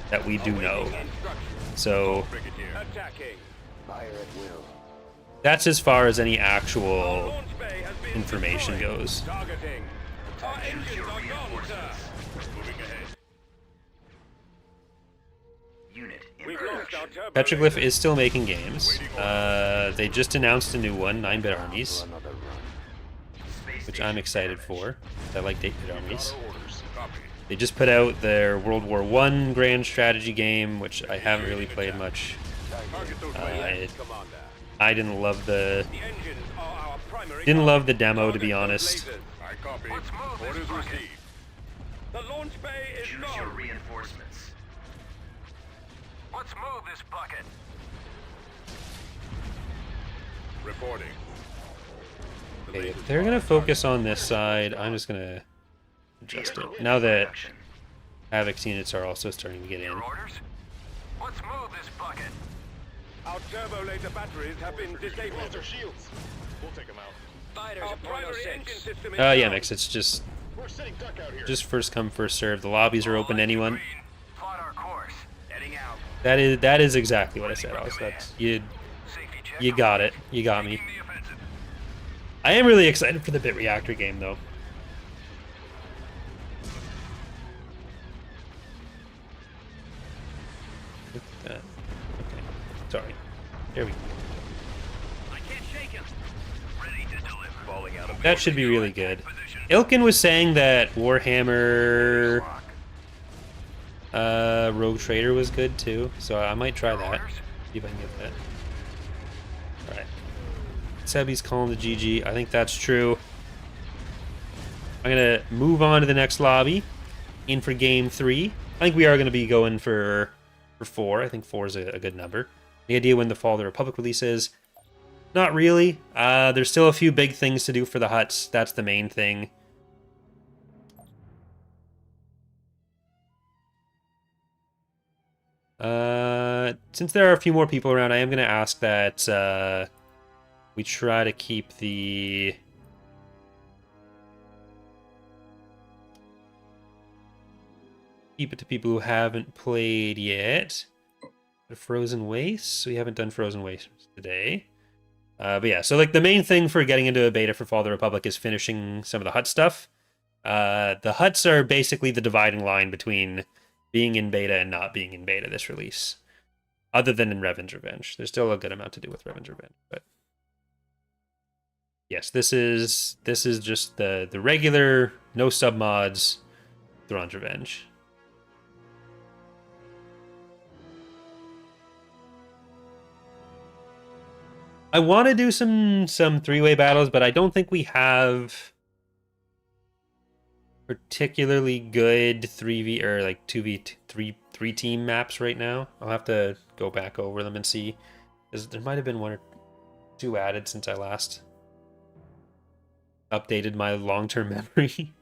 that we do know. So Attacking. Fire at will. that's as far as any actual information goes. Targeting. Our engines are gone, sir. Moving ahead. Unit in We've lost production. our turbo. Petroglyph is still making games. They just announced a new one, 9-bit Armies, Another run. Space which station I'm excited perish. for. I like 8-bit Armies. Orders. Copy. They just put out their World War I grand strategy game, which I haven't really played much. Target those Uh, lasers, it- Commander. I didn't love the The engines are our primary didn't love the target. demo, to be Target those honest. lasers. I copy. Let's move this Orders bucket. received. The launch bay is Choose your gone. reinforcements. Let's move this bucket. Reporting. The Okay, lasers if they're are gonna our focus on this side, I'm just gonna adjust Vehicle it. in Now that production. Havoc's units are also starting to get in. Your orders? Let's move this bucket. Our turbo laser batteries have been disabled. Laser shields. We'll take them out. Fighters Our at primary engine 106. system is Yeah, down. Mix, it's just We're sitting duck out here. first come, first serve. The lobbies are open to anyone. Green. Plot our course. Heading out. That is exactly what I said. That's you Safety check. you got it. You got me. Taking the offensive. I am really excited for the Bit Reactor game though. Okay. Sorry. There we go. I can't shake him. Ready to deliver. Falling out of That should be really good. Ilkin was saying that Warhammer Rogue Trader was good too, so I might try that. See if I can get that. Alright. Sebi's calling the GG. I think that's true. I'm going to move on to the next lobby. In for game 3. I think we are going to be going for 4. I think 4 is a good number. Any idea when the Fall of the Republic release is? Not really. There's still a few big things to do for the huts. That's the main thing. Since there are a few more people around, I am going to ask that we try to keep the... Keep it to people who haven't played yet. The Frozen Wastes. We haven't done Frozen Wastes today. But yeah, so like the main thing for getting into a beta for Fall of the Republic is finishing some of the hut stuff. The huts are basically the dividing line between being in beta and not being in beta this release. Other than in Revan's Revenge. There's still a good amount to do with Revan's Revenge, but yes, this is just the regular, no sub mods Thrawn's Revenge. I want to do some 3-way battles, but I don't think we have particularly good 3v or like 2v3 team maps right now. I'll have to go back over them and see. There might have been 1 or 2 added since I last updated my long-term memory.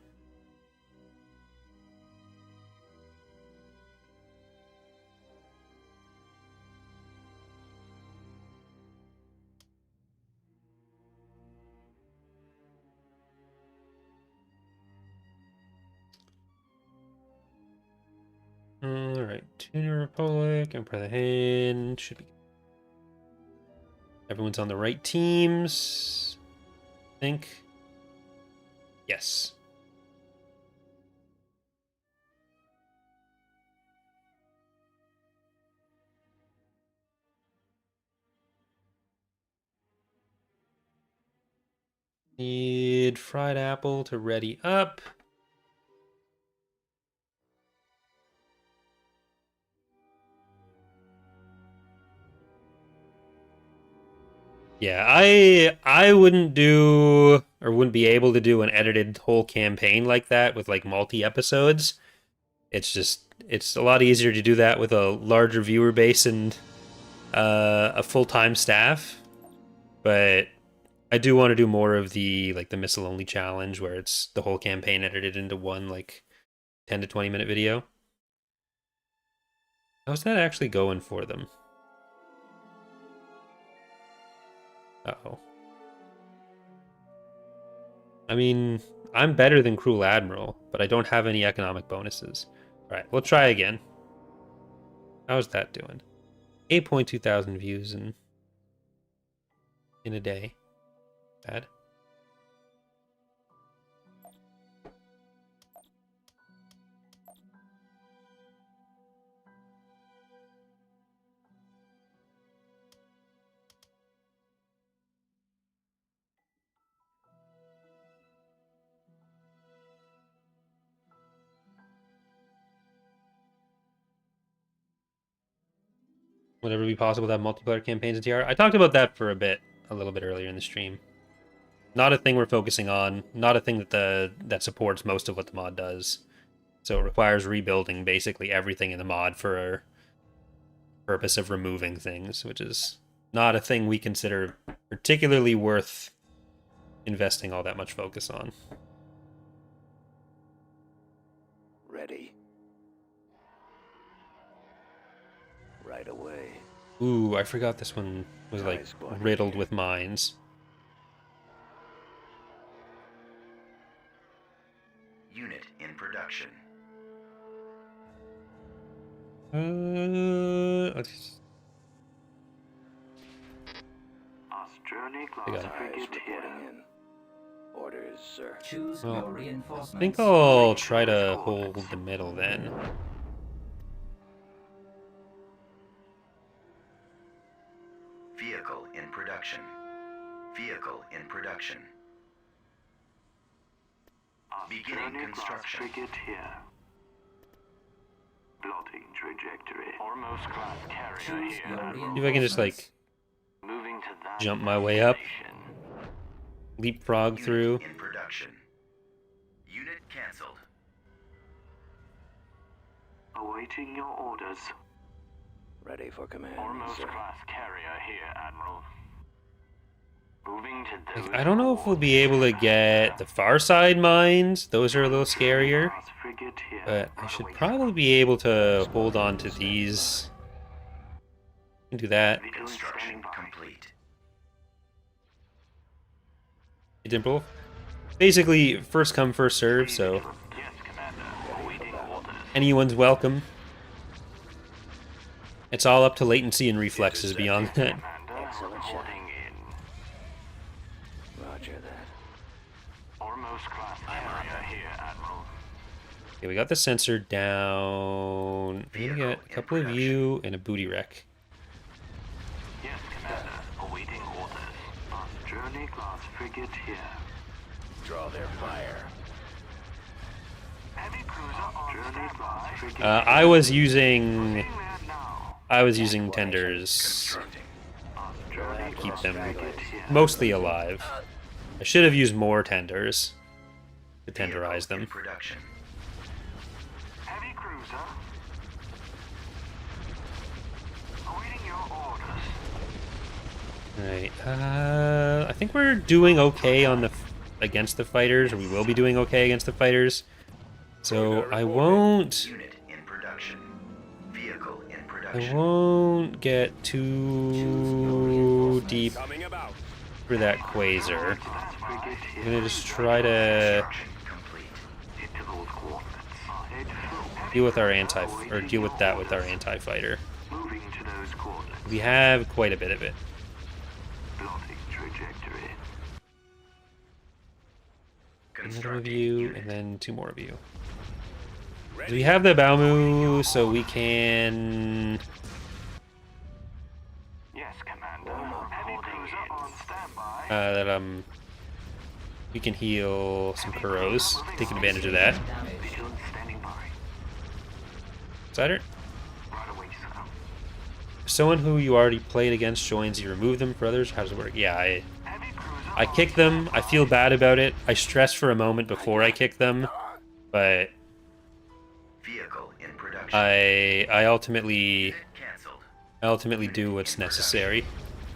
Alright, Tuner Republic, Empire of the Hand, should be... Everyone's on the right teams, I think. Yes. Need fried apple to ready up. Yeah, I wouldn't do or wouldn't be able to do an edited whole campaign like that with like multi-episodes. It's a lot easier to do that with a larger viewer base and a full-time staff. But I do want to do more of the missile only challenge where it's the whole campaign edited into one like 10 to 20 minute video. How's that actually going for them? Uh-oh. I mean, I'm better than Cruel Admiral, but I don't have any economic bonuses. All right, we'll try again. How's that doing? 8.2 thousand views in a day. Bad. Would it ever be possible to have multiplayer campaigns in TR? I talked about that for a little bit earlier in the stream. Not a thing we're focusing on. Not a thing that supports most of what the mod does. So it requires rebuilding basically everything in the mod for a purpose of removing things, which is not a thing we consider particularly worth investing all that much focus on. Ready. Right away. Ooh, I forgot this one was like riddled with mines. Unit in production. I got it. In. Orders, sir. Choose Well, your I reinforcements. think I'll try to hold the middle then. Vehicle in production. Vehicle in production. Beginning construction. Here. Plotting trajectory. Foremost class carrier Choose here. your See if I can just like Moving to that jump my way up. destination. leapfrog through. In production. Unit cancelled. Awaiting your orders. Ready for command. Foremost class carrier here, Admiral. Moving to Like, I don't know if we'll be able to get the far side mines. Those are a little scarier. But I should probably be able to hold on to these. And do that. Construction complete. Dimple. Basically, first come, first serve, so Yes, Commander. Awaiting orders. anyone's welcome. It's all up to latency and reflexes beyond that. Commander, reporting in. Roger that. Foremost class carrier here, Admiral. Okay, we got the sensor down. We got a couple of you and a booty wreck. Yes, Commander. Awaiting orders. On journey class frigate here. Draw their fire. Heavy cruiser on journey class frigate. I was using There now. tenders Constructing. On journey to keep class them frigate here. mostly alive. I should have used more tenders to tenderize In them. production. Heavy cruiser. Awaiting your orders. Right. I think we're doing okay on the against the fighters, or we will be doing okay against the fighters. So I won't Unit in production. Vehicle in production. get too deep Coming about. for that quasar. Class frigate I'm here. gonna just try to Construction complete. Hit to those coordinates. Head full. deal with our deal with that with our anti-fighter. Moving to those coordinates. We have quite a bit of it. Plotting trajectory. Another of you, and then two more of you. Ready. We have the Balmu, so we can. Yes, Commander. Heavy cruiser on standby. We can heal some Kuros, taking advantage of that. Vigilant standing by. Cider? Right away, sir. If someone who you already played against joins, you remove them for others? How does it work? Yeah, Heavy cruiser I kick them. I feel bad about it. I stress for a moment before I kick them, but Vehicle in production. I ultimately Cancelled. do what's necessary.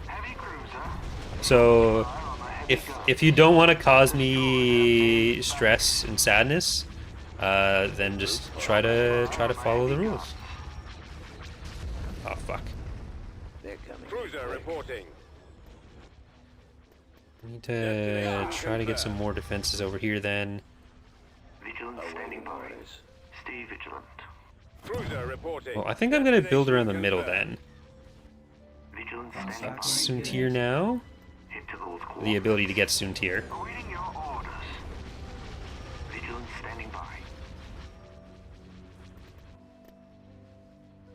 Heavy cruiser. So if you don't want to cause me stress and sadness, then just try to follow the rules. Oh fuck. They're coming. Cruiser reporting. I need to try to get some more defenses over here then. Vigilant standing by. Stay vigilant. Cruiser reporting. Well, I think I'm gonna build around the middle then. Vigilant standing by. Soontir now. Hit to those The coordinates. ability to get Soontir. Awaiting your orders. Vigilant standing by.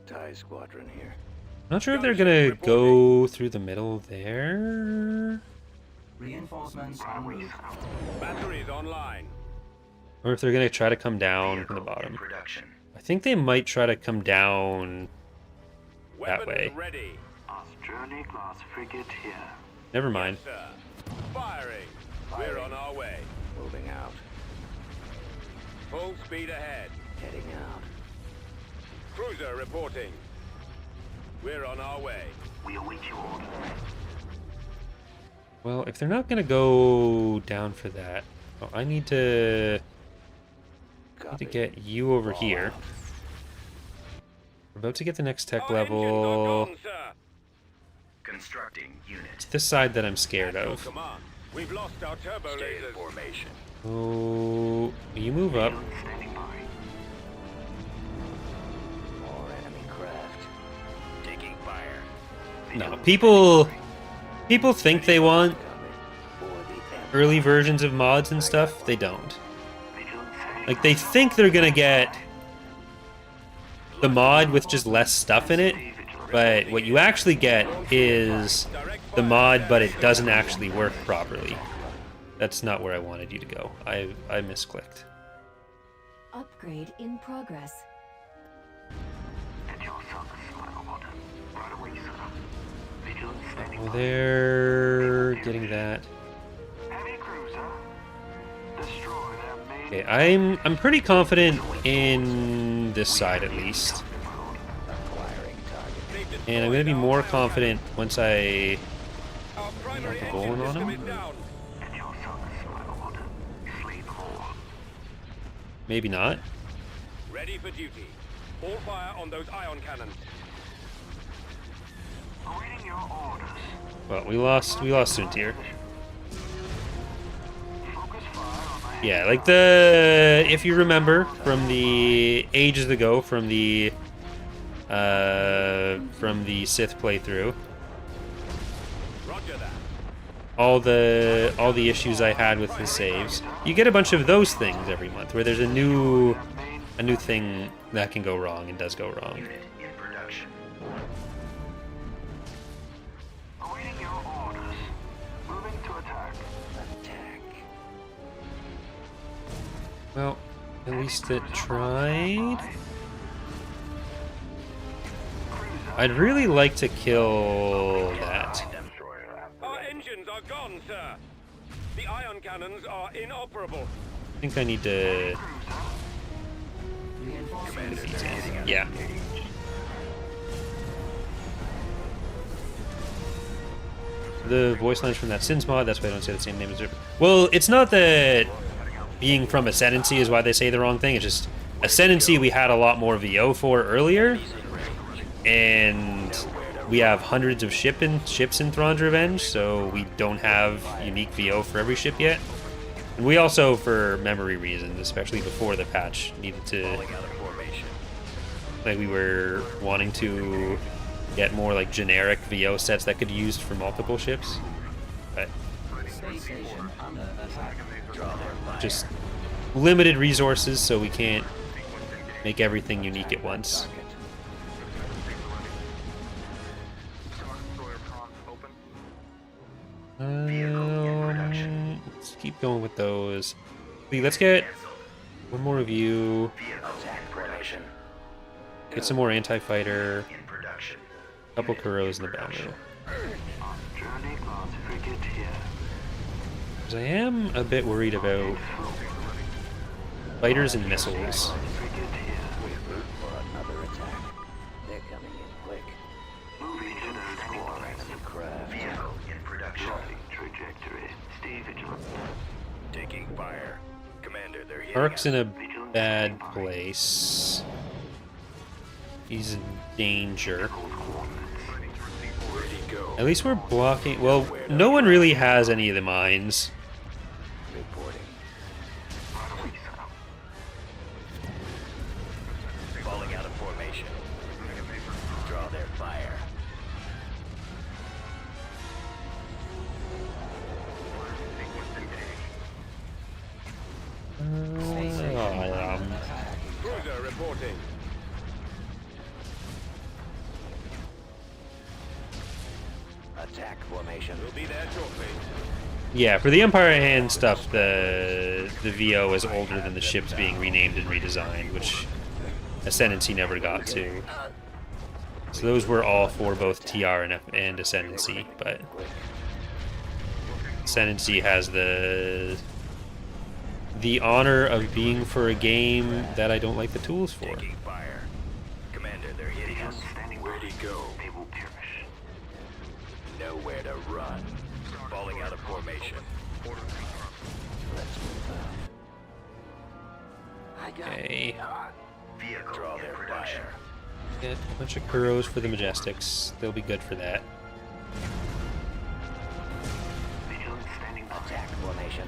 TIE squadron here. Not sure if they're gonna go through the middle there, Reinforcements Right en away, route. sir. Batteries online. or if they're gonna try to come down from the Vehicle in bottom. production. I think they might try to come down. Weapons way. ready. Us journey class frigate here. Never mind. Sir. Firing. We're on our way. Moving out. Full speed ahead. Heading out. Cruiser reporting. We're on our way. We await your orders. Well, if they're not gonna go down for that, oh, I need to Copy. get you over here. We're about to get the next tech Our engines are level. gone, sir. Constructing unit. It's this side that I'm scared At your of. command. We've lost our turbo Stay in lasers. formation. Oh, you move up. Vigilant standing by. More enemy craft. Taking fire. No, people think they want early versions of mods and stuff. They don't. Vigilant standing Like, they think they're gonna get the mod with just less stuff in it, but what you actually get is the mod, but it doesn't actually work properly. That's not where I wanted you to go. I misclicked. Upgrade in progress. At your service, my lord. Right away, sir. Vigilant standing Well, by. they're getting that. Heavy Okay, I'm pretty confident in this side at least. And I'm gonna be more confident once I Our primary Got the golem on him? is down. Get your sons, my lord. Slay them all. maybe not. Ready for duty. All fire on those ion cannons. Awaiting your orders. Well, we lost Suntir. Focus fire on the Yeah, like the if you remember from the ages ago from the Sith playthrough, Roger that. all the issues I had with the saves, you get a bunch of those things every month where there's a new thing that can go wrong and does go wrong. Unit in production. Awaiting your orders. Moving to attack. Attack. Well, at least it tried. I'd really like to kill that. Our engines are gone, sir. The ion cannons are inoperable. I think I need to. Yeah. The voice lines from that Sins mod, that's why I don't say the same name as it. Well, it's not that being from Ascendancy is why they say the wrong thing. It's just Ascendancy we had a lot more VO for earlier. And we have hundreds of ships in Thrawn's Revenge, so we don't have unique VO for every ship yet. And we also, for memory reasons, especially before the patch, needed to... Like, we were wanting to get more, like, generic VO sets that could be used for multiple ships. But... just limited resources, so we can't make everything unique at once. Let's keep going with those. Let's get one more review. Get some more anti-fighter. A couple Kuros in the battle. Journey class frigate here. Because I am a bit worried about fighters and missiles. Frigate here. For another attack. They're coming in quick. Moving to those coordinates. Craft. Vehicle in production. Trajectory. Stay vigilant. Taking fire. Commander, they're hitting Ark's us. in a bad place. He's in danger. Ready, go. At least we're blocking. Well, no one really has any of the mines. Reporting. Falling out of formation. Draw their fire. Cruiser reporting. Attack formation. We'll be there shortly. Yeah, for the Empire Hand stuff, the VO is older than the ships being renamed and redesigned, which Ascendancy never got to. So those were all for both TR and Ascendancy, but Ascendancy has the honor of being for a game that I don't like the tools for. Taking fire. Commander, they're hitting us. Ready, go. They will perish. Nowhere to run. Falling out of formation. Let's move out. Okay, Vehicle draw their fire. get a bunch of Kuros for the Majestics. They'll be good for that. Vigilant standing by. Attack formation.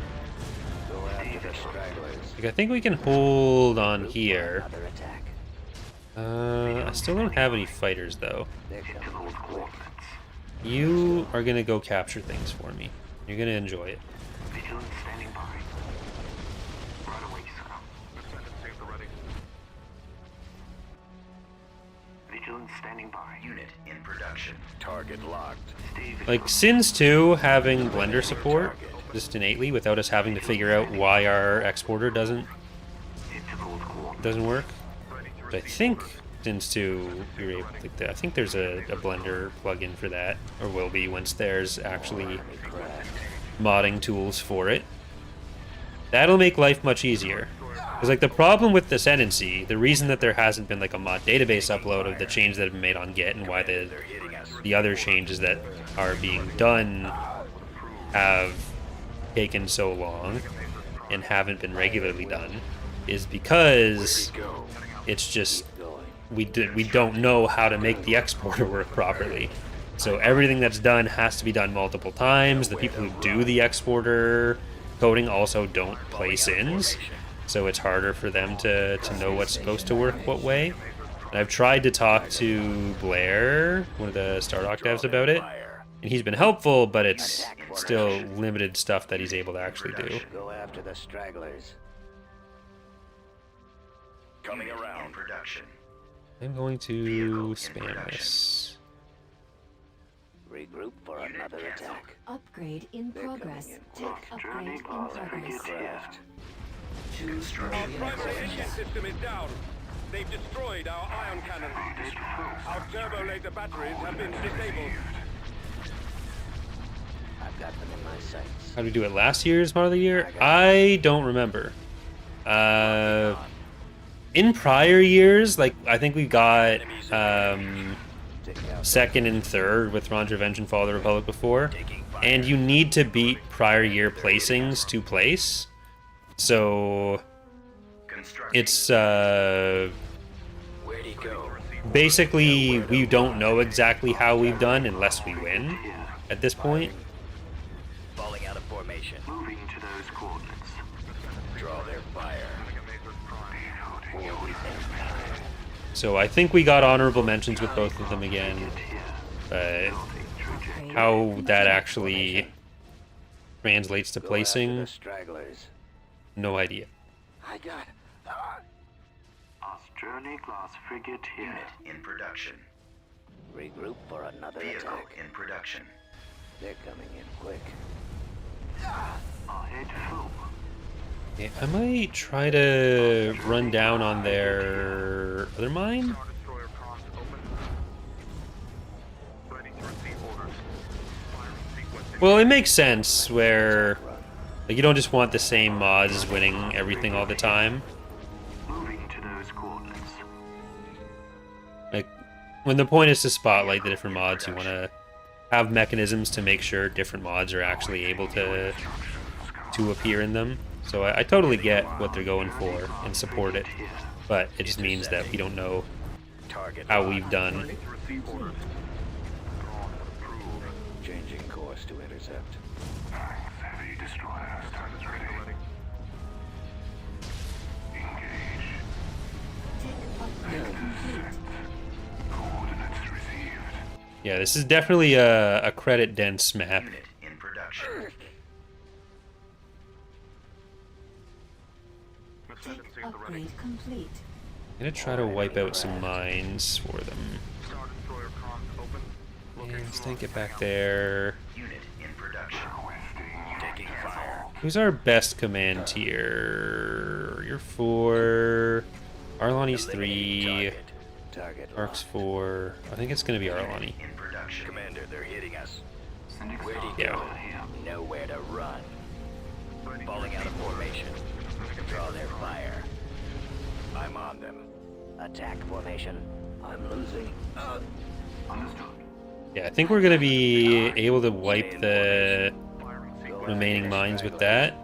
Go after the stragglers. Like, I think we can hold on here. Another attack. I still don't have any fighters though. They're To coming. those coordinates. You are gonna go capture things for me. You're gonna enjoy it. Vigilant standing by. Right away, sir. Vigilant standing by. Unit in production. Target locked. Stay vigilant. Like Sins 2 having blender support just innately without us having to figure out why our exporter doesn't Hit to those coordinates. work. But I think Sins 2 you're able to, I think there's a blender plugin for that, or will be once there's actually modding tools for it. That'll make life much easier. Because, like, the problem with Ascendancy, the reason that there hasn't been, like, a mod database upload of the changes that have been made on Git and why the other changes that are being done have taken so long and haven't been regularly done is because it's just we don't know how to make the exporter work properly. So everything that's done has to be done multiple times. The people who do the exporter coding also don't play sins, so it's harder for them to know what's supposed to work what way. And I've tried to talk to Blair, one of the Stardock devs, about it, and he's been helpful, but it's still limited stuff that he's able to actually do. Go after the stragglers. Coming around. Production. I'm going to spam this. Regroup for another attack. Upgrade in progress. Tech upgrade in progress. Craft. Our primary engine system is down. They've destroyed our ion cannons. Our turbo laser batteries have been disabled. I've got them in my sights. How did we do it last year's Mod of the Year? I don't remember. In prior years, like, I think we got second and third with Ron's Revenge and Fall of the Republic before, and you need to beat prior year placings to place. So it's Where'd he go? basically we don't know exactly how we've done unless we win at this point. Falling out of formation. Moving to those coordinates. Draw their fire. So I think we got honorable mentions with both of them again, but how that actually translates to Go after placing, the stragglers. no idea. I got Us journey class frigate here. in production. Regroup for another attack. In production. They're coming in quick. Our head full. Okay, I might try to run down on their other mine. Well, it makes sense where, like, you don't just want the same mods winning everything all the time. Moving to those coordinates. Like, when the point is to spotlight the different mods, you want to have mechanisms to make sure different mods are actually able to appear in them. So I totally get what they're going for and support it, but it just means that we don't know how we've done. Changing course to intercept. Heavy destroyer stands ready. Engage. Tech upgrade complete. Coordinates received. Yeah, this is definitely a credit dense map. In production. Tech upgrade complete. I'm gonna try to wipe out some mines for them. And let's take it back there. Unit in production. Taking fire. Who's our best command tier? You're 4. Arlani's 3. Target. Ark's 4. I think it's gonna be Arlani. In production. Commander, they're hitting us. Where'd he Yeah. go? Nowhere to run. Falling out of formation. Draw their fire. I'm on them. Attack formation. I'm losing. Understood. Yeah, I think we're gonna be able to wipe the remaining mines with that.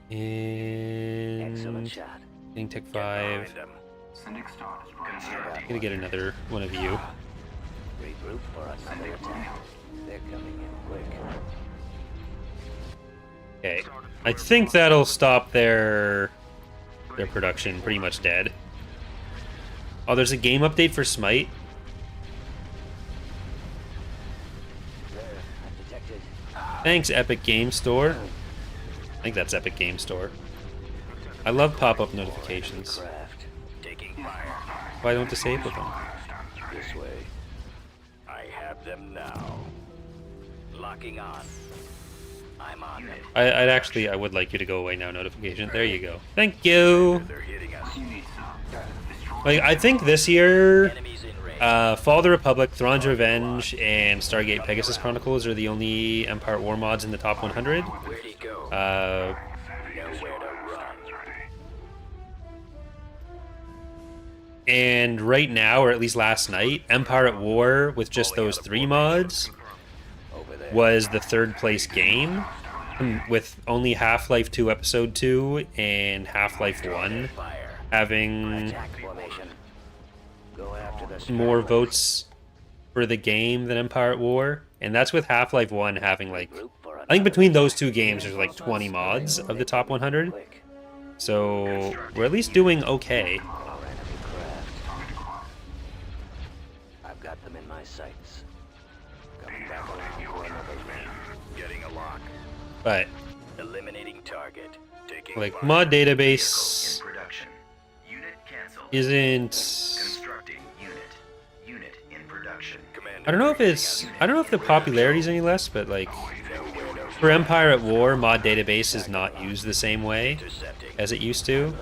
Excellent And shot. getting Tech 5. Syndic Star is Gonna get another one of you. Regroup for another attack. They're coming in quick. Okay, I think that'll stop their production pretty much dead. Oh, there's a game update for Smite. There, I've detected. Thanks, Epic Game Store. I think that's Epic Game Store. I love pop-up notifications. Craft. Taking fire. Why don't disable them? This way. I have them now. Locking on. I'm on it. I would like you to go away now, notification. There you go. Thank you. They're hitting us. Like, I think this year, Enemies in range. Fall of the Republic, Thrawn's Revenge, and Stargate Pegasus Chronicles are the only Empire at War mods in the top 100. Where'd he go? Uh, Nowhere to run. and right now, or at least last night, Empire at War with just those 3 mods Over there. was the 3rd place game, with only Half-Life 2 Episode 2 and Half-Life 1 Fire. having Attack formation. Go after the more Skirmish. votes for the game than Empire at War. And that's with Half-Life 1 having like, I think between those 2 games there's like 20 mods of the top 100. Click. So we're at least doing okay. Our enemy craft. I've got them in my sights. Coming back around for another ring. Getting a lock. But Eliminating target. Taking like fire. mod database Production. Unit canceled. isn't, Constructing unit. Unit in production. I don't know if the popularity is any less, but like for Empire at War, mod database is not used the same way Intercepting. as it used to,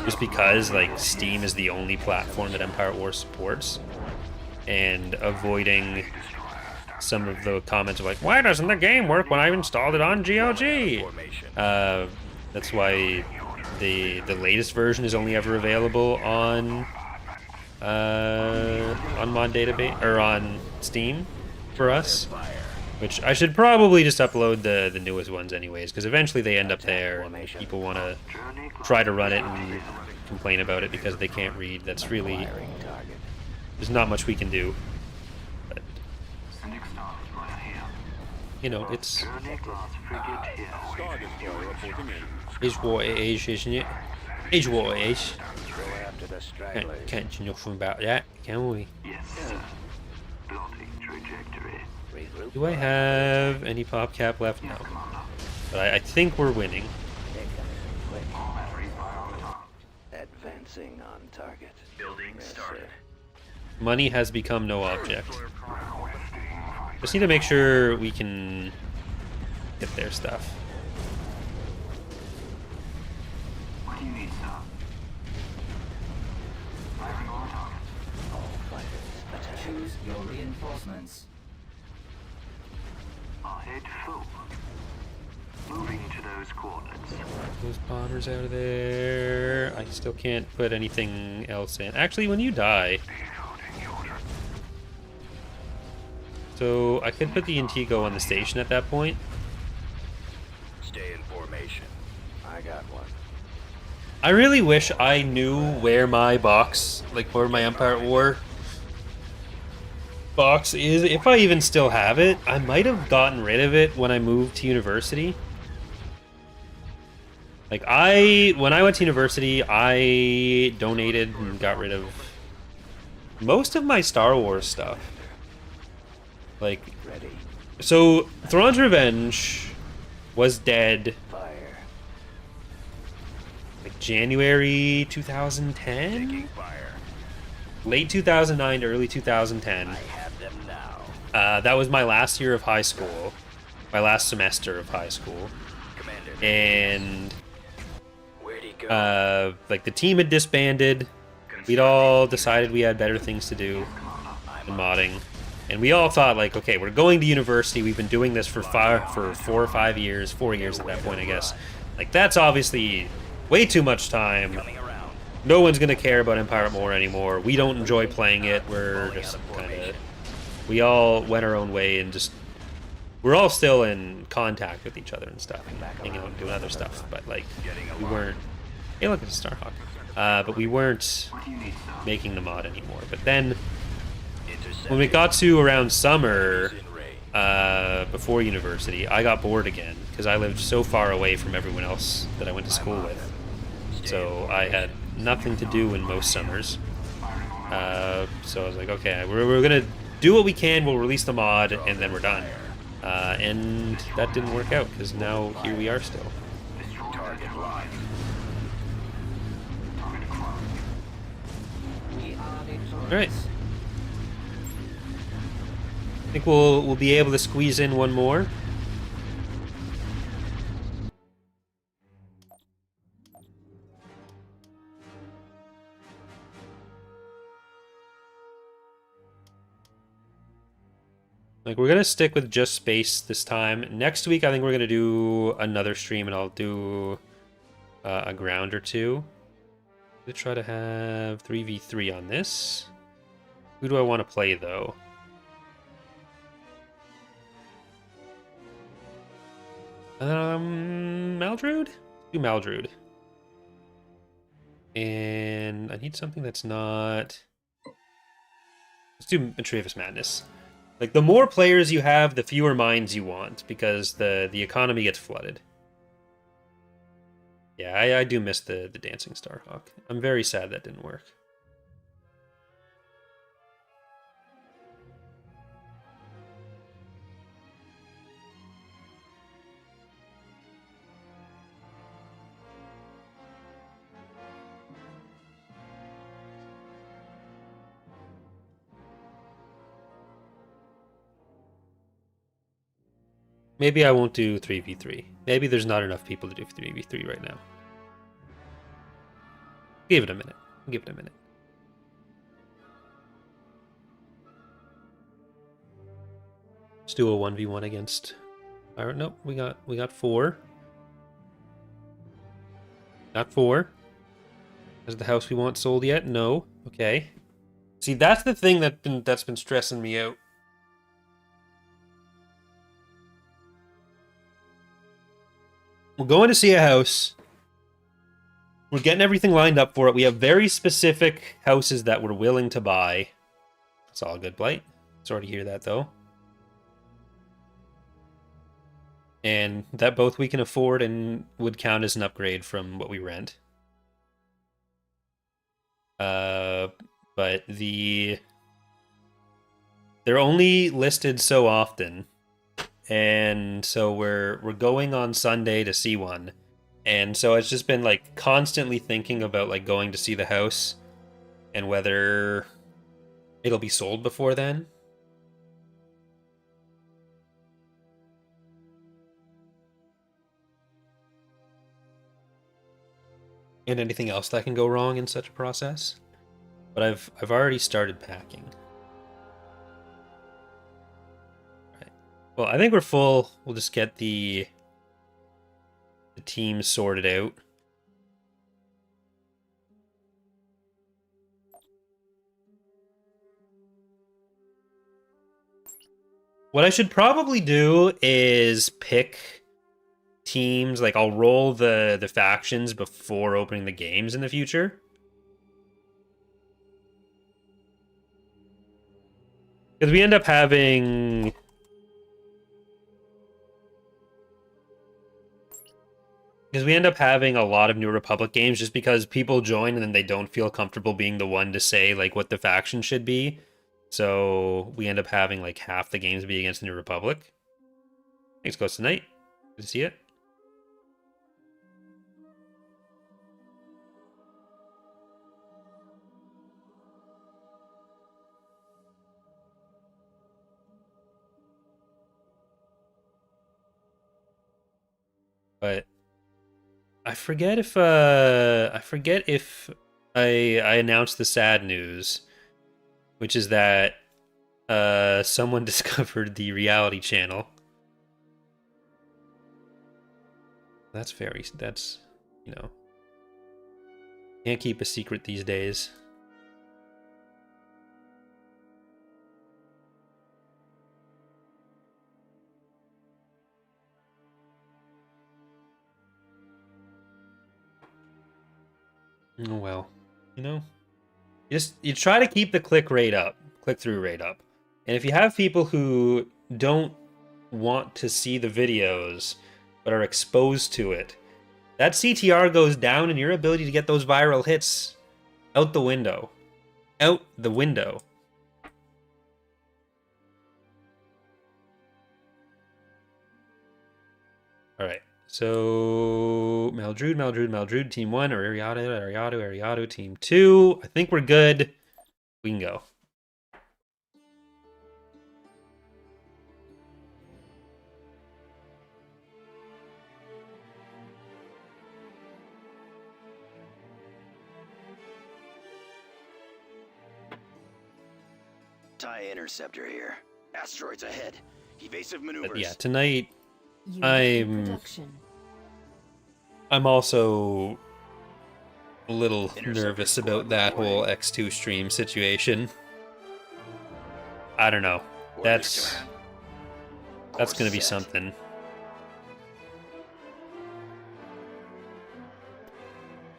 just because like Steam is the only platform that Empire at War supports, and avoiding some of the comments of like, why doesn't the game work when I've installed it on GOG? Formation. That's why the latest version is only ever available on mod database or on Steam for us. Fire. Which I should probably just upload the newest ones anyways, because eventually they end up there and people want to try to run it and complain about it because they can't read. That's really, Firing target. there's not much we can do. But, Sending Star Destroyer here. you know, it's Journey class frigate here. Star Destroyer reporting in. is what it is, isn't it? Is what it is. Go after the stragglers. Can't do nothing about that, can we? Yes, sir. Plotting trajectory. Regroup. Do I have any pop cap left? No. But I think we're winning. Quick. Battery fire on the top. Advancing on target. Building Yes, started. sir. Money has become no object. Just need to make sure we can get their stuff. What do you need, sir? Firing on target. All fighters attack. Choose your reinforcements. Our head full. Moving to those coordinates. Those bombers out of there. I still can't put anything else in. Actually, when you die... So I could put the Intigo on the station at that point. Stay in formation. I got one. I really wish I knew where my box, like where my Empire at War box is. If I even still have it, I might have gotten rid of it when I moved to university. Like when I went to university, I donated and got rid of most of my Star Wars stuff. Like, Ready. so Thrawn's Revenge was dead Fire. like January 2010? Taking fire. Late 2009 to early 2010. I have them now. That was my last year of high school. My last semester of high school. Commander. And Where'd he go? like the team had disbanded. We'd all decided we had better things to do than modding. And we all thought like, okay, we're going to university. We've been doing this for 4 or 5 years, 4 years at that point, I guess. Like that's obviously way too much time. Coming around. No one's gonna care about Empire at War anymore. We don't enjoy playing it. We're just kind of, we all went our own way and just, we're all still in contact with each other and stuff, and hanging out and doing other stuff. But like, we weren't. Hey, look, it's a Starhawk. But we weren't making the mod anymore. But then, when we got to around summer, before university, I got bored again because I lived so far away from everyone else that I went to school with. So I had nothing to do in most summers. So I was like, okay, we're gonna do what we can. We'll release the mod, and then we're done. And that didn't work out because now here we are still. Target line. All right. I think we'll be able to squeeze in one more. Like, we're gonna stick with just space this time. Next week, I think we're gonna do another stream, and I'll do a ground or two. I'm gonna try to have 3v3 on this. Who do I want to play, though? Maldrude? Do Maldrude. And I need something that's not... Let's do Betravious Madness. Like, the more players you have, the fewer mines you want, because the economy gets flooded. Yeah, I do miss the Dancing Starhawk. I'm very sad that didn't work. Maybe I won't do 3v3. Maybe there's not enough people to do 3v3 right now. Give it a minute. Give it a minute. Let's do a 1v1 against... Nope, we got 4. Got 4. Is the house we want sold yet? No. Okay. See, that's the thing that's been stressing me out. We're going to see a house. We're getting everything lined up for it. We have very specific houses that we're willing to buy. It's all good, Blight. Sorry to hear that, though. And that both we can afford and would count as an upgrade from what we rent. But they're only listed so often. And so we're going on Sunday to see one. And so it's just been like constantly thinking about like going to see the house and whether it'll be sold before then. And anything else that can go wrong in such a process. But I've already started packing. Well, I think we're full. We'll just get the team sorted out. What I should probably do is pick teams. Like, I'll roll the factions before opening the games in the future. Because we end up having... Because we end up having a lot of New Republic games just because people join and then they don't feel comfortable being the one to say like what the faction should be. So we end up having like half the games be against the New Republic. Thanks, Ghost Tonight. Good to see it. But I forget if I announced the sad news, which is that someone discovered the reality channel. That's you know, can't keep a secret these days. Oh well, you know, you try to keep the click-through rate up, and if you have people who don't want to see the videos but are exposed to it, that CTR goes down, and your ability to get those viral hits out the window. Out the window. All right. So, Maldrude, team 1, or Ariado, team 2. I think we're good. We can go. TIE Interceptor here. Asteroids ahead. Evasive maneuvers. But yeah, tonight Unit I'm production. I'm also a little Interceptor nervous squad about that on the way. whole X2 stream situation. I don't know. That's Course gonna be set. something.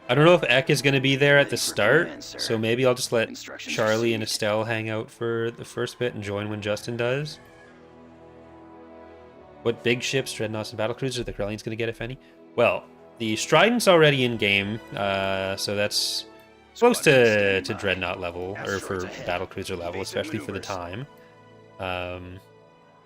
I don't know if Ek is gonna be there at the Ready for start, command, sir. so maybe I'll just let Instructions Charlie and received. Estelle hang out for the first bit and join when Justin does. What big ships, dreadnoughts, and battlecruisers are the Corellians gonna get, if any? Well, the Strident's already in game, so that's close to dreadnought level, or for Asteroids ahead. battlecruiser level, Evasive especially for the maneuvers. time.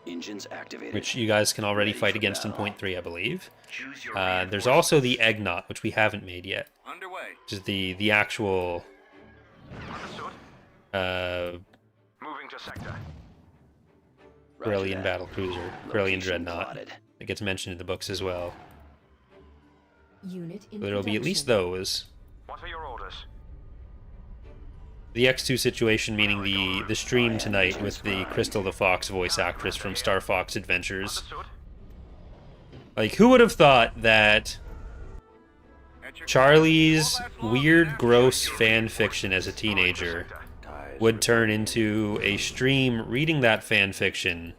Engines activated. Which you guys can already Ready fight for against in battle. 0.3, I believe. Choose your There's also the Eggnot, which we haven't made yet, Underway. which is the actual Understood. Moving to sector. Roger Corellian that. battlecruiser, Corellian Location dreadnought. plotted. It gets mentioned in the books as well. Unit in There'll be at least production. those. What are your orders? The X2 situation, meaning the stream tonight with the Crystal the Fox voice actress from Star Fox Adventures. Understood. Like, who would have thought that At your Charlie's weird, gross fan fiction as a teenager would turn into a stream reading that fan fiction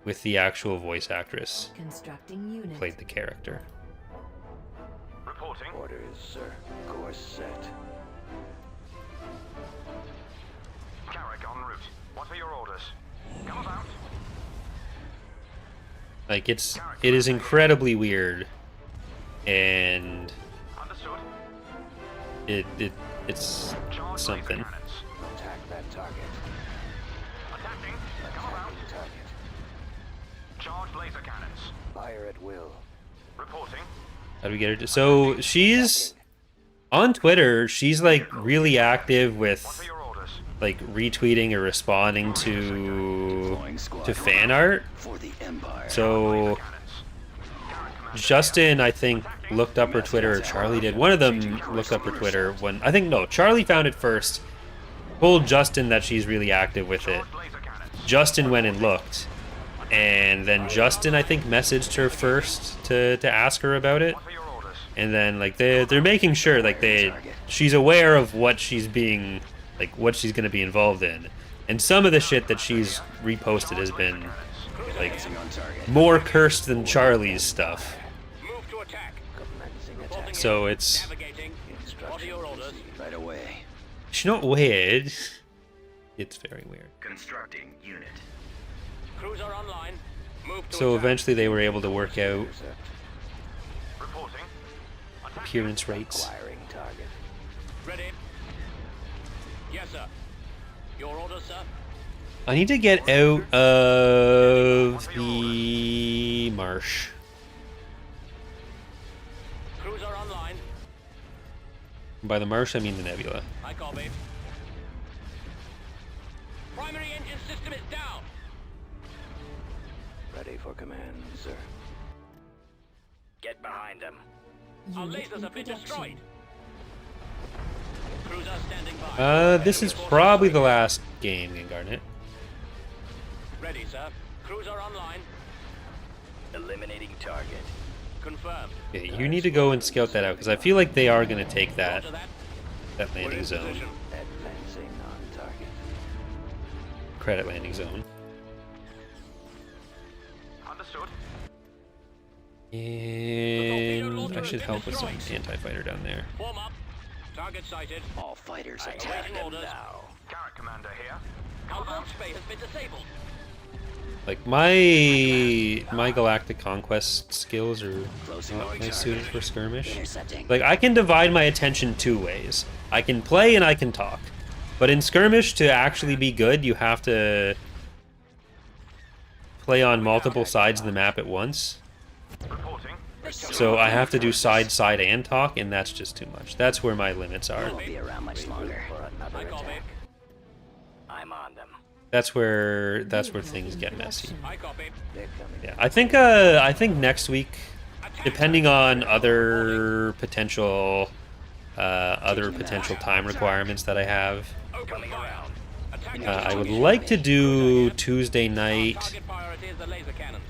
with the actual voice actress Constructing unit. played the character. Reporting. Orders, sir. Course set. Carrick en route. What are your orders? Come about. Like, it is incredibly weird, and Understood. it's Charge something. laser cannons. Attack that target. Attacking. Come about. Attacking target. Charge laser cannons. Fire at will. Reporting. How do we get her to... So, she's... On Twitter, she's, like, really active What with, are your orders? like, retweeting or responding Deploying squad. to fan art. For the Empire. So, Cannons. Carrick commander. Justin, I think, looked up her Twitter, or Charlie did. One of them looked up her Twitter when... I think, no, Charlie found it first. Told Justin that she's really active with it. Charge laser cannons. Justin went and looked. And then Justin, I think, messaged her first to ask her about it. What are your orders? And then, like, they're making sure, like, she's aware of what she's being, like, what she's going to be involved in. And some of the shit that she's reposted has been, like, Commencing on target. more cursed than Charlie's stuff. Move to attack. Commencing attack. So it's Navigating. What are your orders? Right away. it's not weird. It's very weird. Constructing unit. Cruiser online. Move to So attack. eventually they were able to work out Intercept. Reporting. Attacking. appearance rates. Acquiring target. Ready. Yes, sir. Your orders, sir. I need to get out of the marsh. Cruiser online. By the marsh, I mean the nebula. I copy. Primary engine system is down. Ready for command, sir. Get behind them. Our Unit lasers in have been production. destroyed. Cruiser standing by. This is probably the last game, Incarnate. Ready, sir. Cruiser online. Eliminating target. Confirmed. Okay, you need to go and scout that out, because I feel like they are going to take that Roger that. landing We're in zone. position. Advancing on target. Credit landing zone. Understood. And I should help with some anti-fighter down there. Form up. Target sighted. All fighters Awaiting attack. orders. Carrick commander here. Our launch bay has been disabled. Like, my galactic conquest skills are Closing not on nice suited for skirmish. Intercepting. Like, I can divide my attention two ways. I can play and I can talk. But in skirmish, to actually be good, you have to play on multiple sides of the map at once. Reporting. So I have to do side, and talk, and that's just too much. That's where my limits are. Won't be around much longer. For another I copy. attack. I'm on them. That's where things get messy. I copy. They're coming. Yeah, I think next week, depending on other potential time requirements that I have, Open fire. I would like to do Tuesday night Target priority is the laser cannons.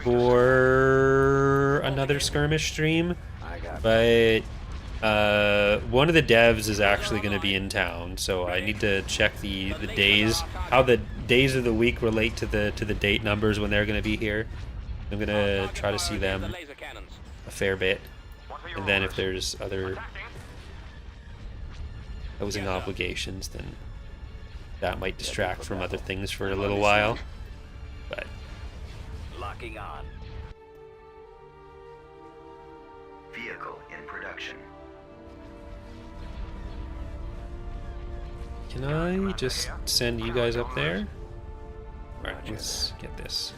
for another skirmish stream, but one of the devs is actually going to be in town, so I need to check the days, how the days of the week relate to the date numbers when they're going to be here. I'm going to try to see them a fair bit, and then if there's other housing obligations, then that might distract from other things for a little while. But Locking on. Vehicle in production. can I just send you guys up there? Alright, let's get this.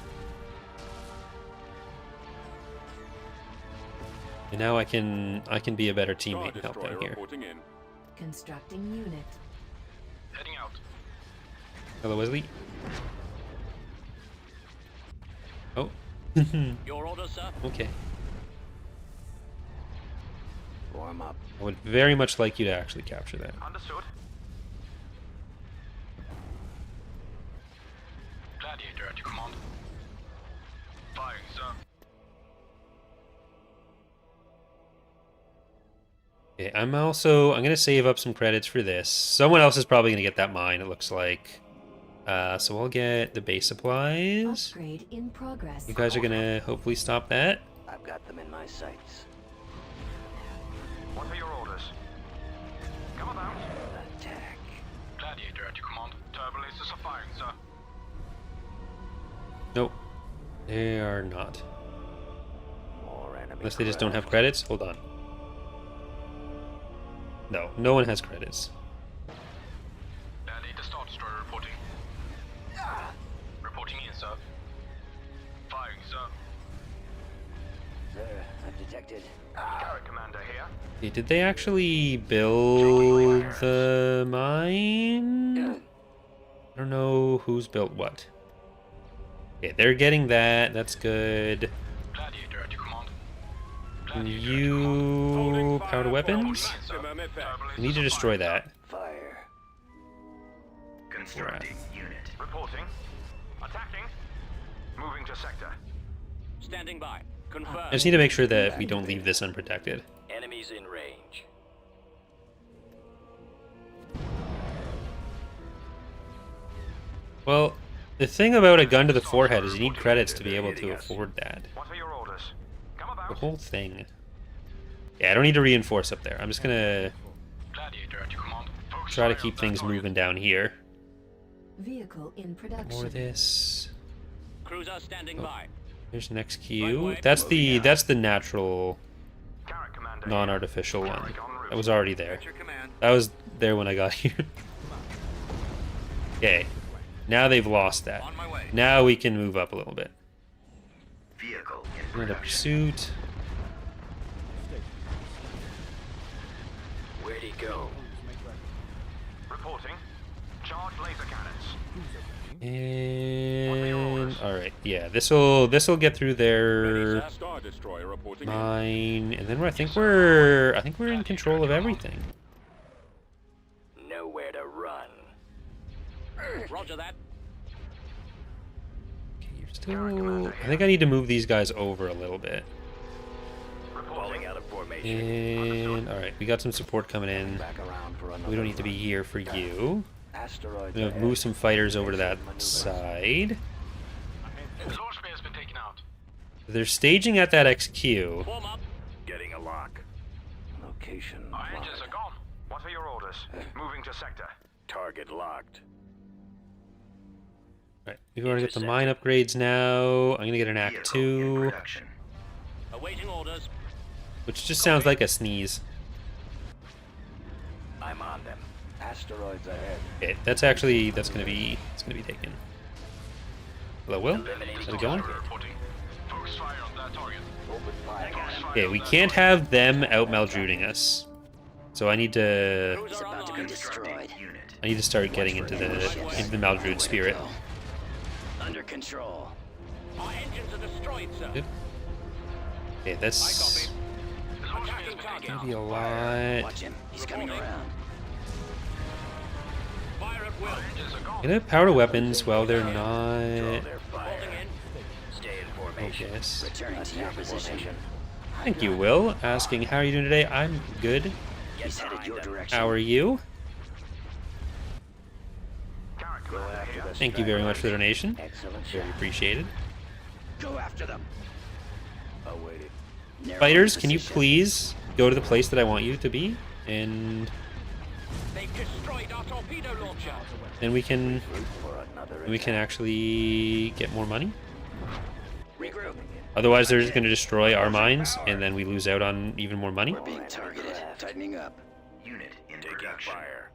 And now I can be a better teammate and help them here. Constructing unit. Heading out. Hello, Wesley. Oh. Your order, sir. Okay. Warm up. I would very much like you to actually capture that. Understood. Gladiator at your command. Firing, sir. Okay, I'm gonna save up some credits for this. Someone else is probably gonna get that mine, it looks like. So I'll get the base supplies. Upgrade in progress. You guys are gonna hopefully stop that. I've got them in my sights. What are your orders? Come about. Attack. Gladiator at your command. Turbo lasers are firing, sir. Nope. They are not. More enemy Unless they just don't have credits. Hold on. No, no one has credits. Gladiator Star Destroyer reporting. Reporting in, sir. Firing, sir. There, I've detected. Garrett Commander here. Okay, did they actually build the mine? I don't know who's built what. Okay, they're getting that. That's good. Gladiator at your command. You powered weapons? I need to destroy that. Fire. Constructing unit. Reporting. Attacking. Moving to sector. Standing by. Confirm. I just need to make sure that we don't leave this unprotected. Enemies in range. Well, the thing about a gun to the forehead is you need credits to be able to afford that. What are your orders? Come about. The whole thing. Yeah, I don't need to reinforce up there. I'm just gonna Gladiator at your command. Focus try to fire keep on things that target. moving down here. Vehicle in production. More of this. Cruiser standing by. There's an XQ. That's the natural, Garrett Commander non-artificial one. Garrett en route. That was already there. Your command. That was there when I got here. Okay. Now they've lost that. On my way. Now we can move up a little bit. Vehicle in Another production. pursuit. Where'd he go? Reporting. Charge laser cannons. And alright, yeah, this'll get through their Star Destroyer reporting in. mine, and then I think we're in control of everything. Nowhere to run. Roger that. Okay, you're still. I think I need to move these guys over a little bit. Falling out of formation. And alright, we got some support coming in. Back around for another We don't need to be here for you. Asteroids I'm gonna ahead. move some fighters over to that side. Launch bay has been taken out. They're staging at that XQ. Form up. Getting a lock. Location Our engines locked. are gone. What are your orders? Moving to sector. Target locked. Right, we've already got the mine upgrades now. I'm gonna get an Act Vehicle in 2, production. Awaiting orders. which just sounds like a sneeze. I'm on them. Asteroids ahead. Okay, that's gonna be taken. Hello, Will? How's it going? Reporting. Focus fire on that target. Open fire. Okay, we can't have them out Maldrooting us. So I need to It's about to be destroyed. Unit. start getting into the Maldrood spirit. Under control. Our engines are destroyed, sir. Good. Okay, that's gonna be a lot. Watch him. He's coming around. Fire at will. Gonna power to weapons. Well, they're not. Their fire. Holding in. Stay in formation. Yes. Returning to your position. Thank you, Will. Asking how are you doing today? I'm good. He's headed your direction. How are you? Go after the Thank you very much for the donation. Excellent Very shot. appreciated. Go after them. Awaited. Fighters, can you please go to the place that I want you to be? And They've destroyed our torpedo launcher. then we can For another actually get more money. regroup. Otherwise, they're just going to destroy our mines, and then we lose out on even more money. Being targeted. Tightening up. Unit in production. Fire.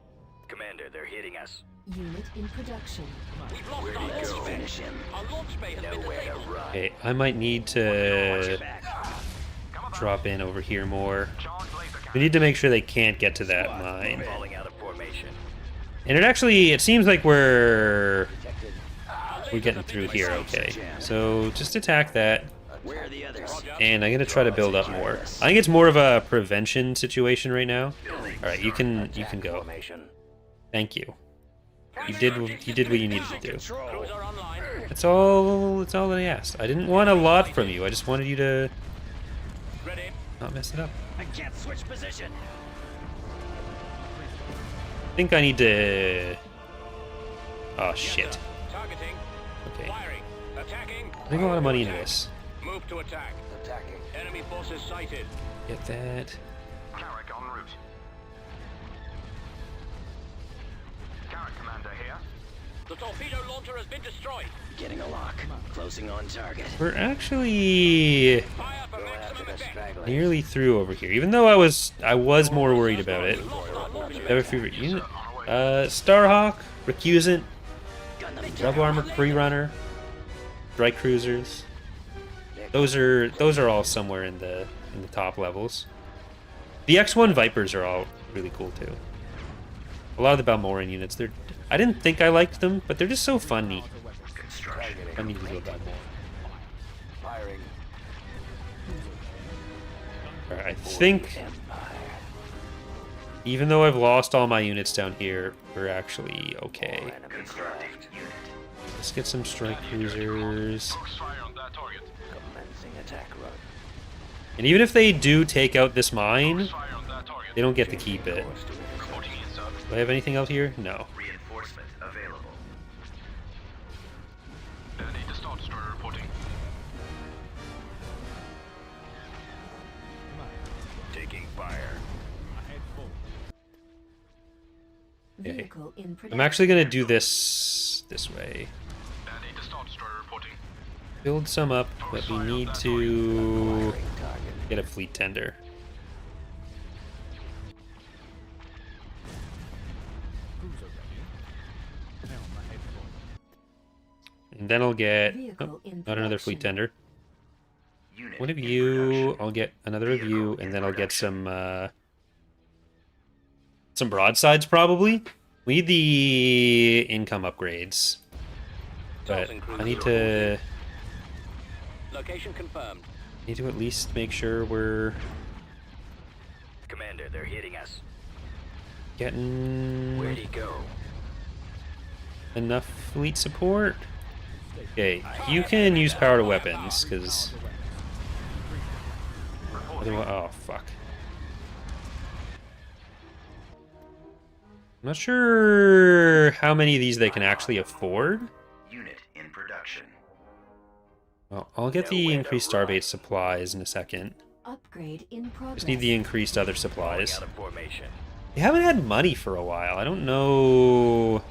Commander, they're hitting us. Unit in production. We've lost Where our do you launch go? bay. Finish him. Our launch bay has been Nowhere to disabled. run. Okay, I might need to drop in over here more. We need to make sure they can't get to that mine. Falling out of formation. And it seems like we're getting through here okay. So just attack that. Where are the others? And I'm gonna try to build up more. I think it's more of a prevention situation right now. Alright, you can go. Formation. Thank you. You did what you needed to do. Cruiser online. That's all that I asked. I didn't want a lot from you. I just wanted you to Ready. not mess it up. I can't switch position. I think I need to... Oh shit. Targeting. Okay. Firing. Attacking. I think a lot of money into this. Move to attack. Attacking. Enemy forces sighted. Get that. Carrick en route. Carrick commander here. The torpedo launcher has been destroyed. Getting a lock. Closing on target. We're actually Fire for Go after maximum the effect. stragglers. nearly through over here. Even though I was more worried about it. Lost our launch I have bay. a favorite unit. Starhawk, Recusant, Gun them Rebel Armor Pre-Runner, Strike Cruisers. Those are all somewhere in the top levels. The X1 Vipers are all really cool too. A lot of the Balmorian units, I didn't think I liked them, but they're just so funny. Funny to do a Balmor. Firing. Alright, I think even though I've lost all my units down here, we're actually okay. Let's get some strike cruisers. Fire on that target. Commencing attack run. And even if they do take out this mine, Fire on that target. they don't get to keep it. Reporting in, sir. Do I have anything out here? No. Reinforcement available. Ready to start destroyer reporting. Taking fire. Okay. Vehicle in production. I'm actually gonna do this way. Ready to start destroyer reporting. Build some up, but we need to get a fleet tender. And then I'll get Vehicle in not another fleet production. tender. Unit One of in you, production. I'll get another of you, and then I'll get some broadsides probably. We need the income upgrades, but I need to Location confirmed. at least make sure we're Commander, they're hitting us. Where'd getting he go? enough fleet support. Okay, you can use power to weapons because otherwise, oh fuck. I'm not sure how many of these they can actually afford. Unit in production. Well, I'll get the increased starbase supplies in a second. Upgrade in progress. Just need the increased other Falling supplies. out of formation. They haven't had money for a while. I don't know what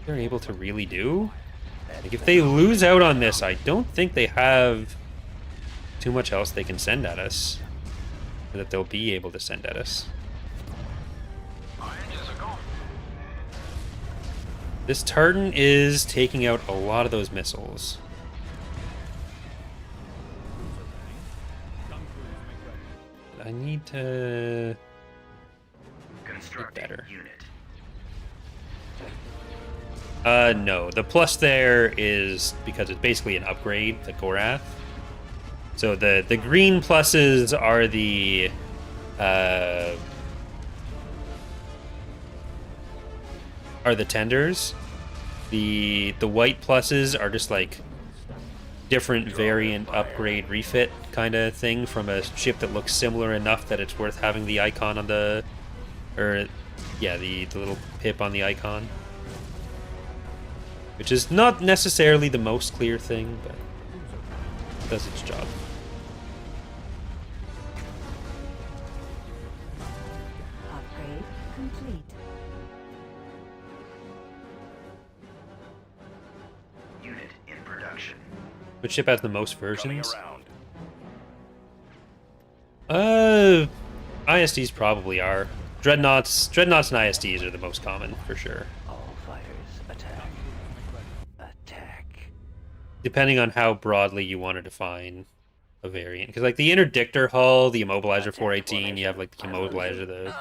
they're able to really do. Like if they lose out on this, I don't think they have too much else they can send at us. Or that they'll be able to send at us. Our engines are gone. This Tartan is taking out a lot of those missiles. I need to get Constructing better. unit. No. The plus there is because it's basically an upgrade, the Gorath. So the green pluses are the are the tenders. The white pluses are just like different variant upgrade refit kind of thing from a ship that looks similar enough that it's worth having the icon on the, or yeah, the little pip on the icon, which is not necessarily the most clear thing, but it does its job. Upgrade complete. Unit in production. Which ship has the most Coming versions? around. ISDs probably are. Dreadnoughts and ISDs are the most common for sure. All fighters attack. Attack. Depending on how broadly you want to define a variant, because like the interdictor hull, the immobilizer 418, you have like the immobilizer, the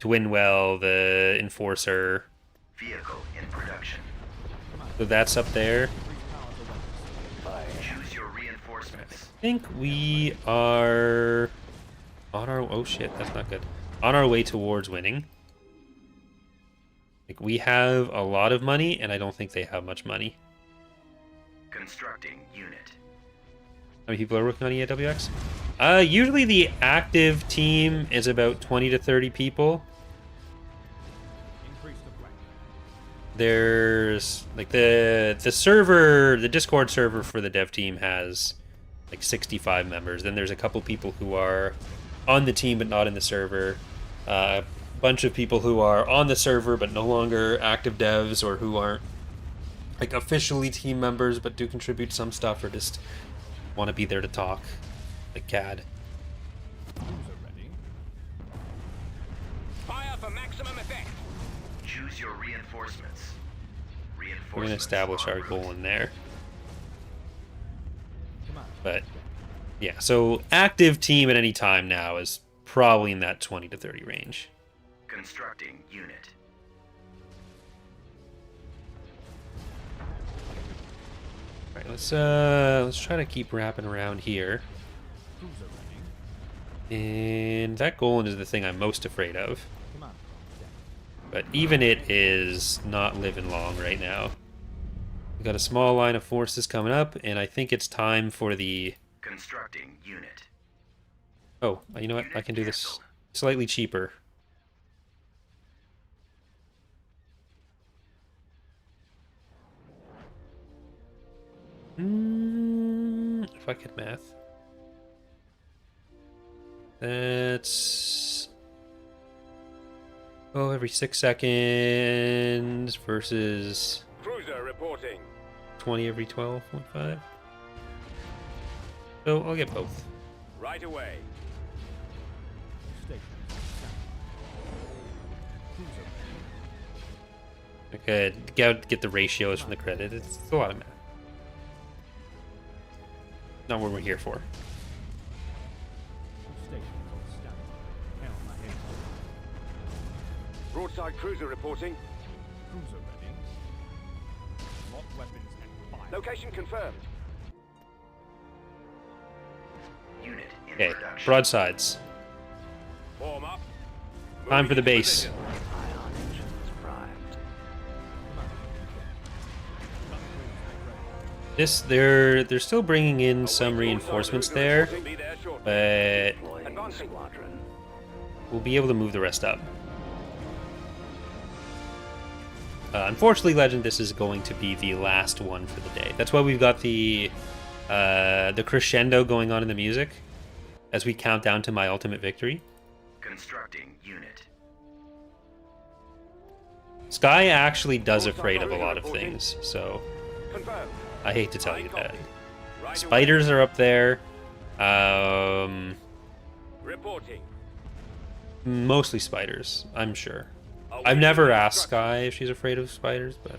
Twinwell, the enforcer. Vehicle in production. So that's up there. Choose your reinforcements. I think we are on our, oh shit, that's not good. On our way towards winning. Like we have a lot of money, and I don't think they have much money. Constructing unit. How many people are working on EAWX? Usually the active team is about 20 to 30 people. There's like the server, the Discord server for the dev team has like 65 members. Then there's a couple people who are on the team but not in the server. A bunch of people who are on the server but no longer active devs, or who aren't like officially team members but do contribute some stuff, or just want to be there to talk, like CAD. Fire for maximum effect. Choose your reinforcements. We're going to establish our goal in there. But yeah, so active team at any time now is probably in that 20 to 30 range. Constructing unit. All right, let's try to keep wrapping around here. And that Golan is the thing I'm most afraid of. But even it is not living long right now. We've got a small line of forces coming up, and I think it's time for the... Constructing unit. Oh, you know what? I can do this slightly cheaper. If I could math. That's... Oh, every 6 seconds versus Cruiser reporting. 20 every 12.5. So I'll get both. Right away. Okay, get the ratios from the credit. It's a lot of math. Not what we're here for. Broadside cruiser reporting. Cruiser ready. Lock weapons and fire. Location confirmed. Unit in Okay, production. broadsides. Form up. Time for the Moving into base. position. Ion engines primed. They're still bringing in some reinforcements there, Be there shortly. but Deploying Advancing. squadron. we'll be able to move the rest up. Unfortunately, Legend, this is going to be the last one for the day. That's why we've got the crescendo going on in the music as we count down to my ultimate victory. Constructing unit. Sky actually does afraid of a lot of things, so Confirmed. I hate to tell you that. Right Spiders are up there. away. Reporting. Mostly spiders, I'm sure. I've Awaiting never asked instructions. Sky if she's afraid of spiders, but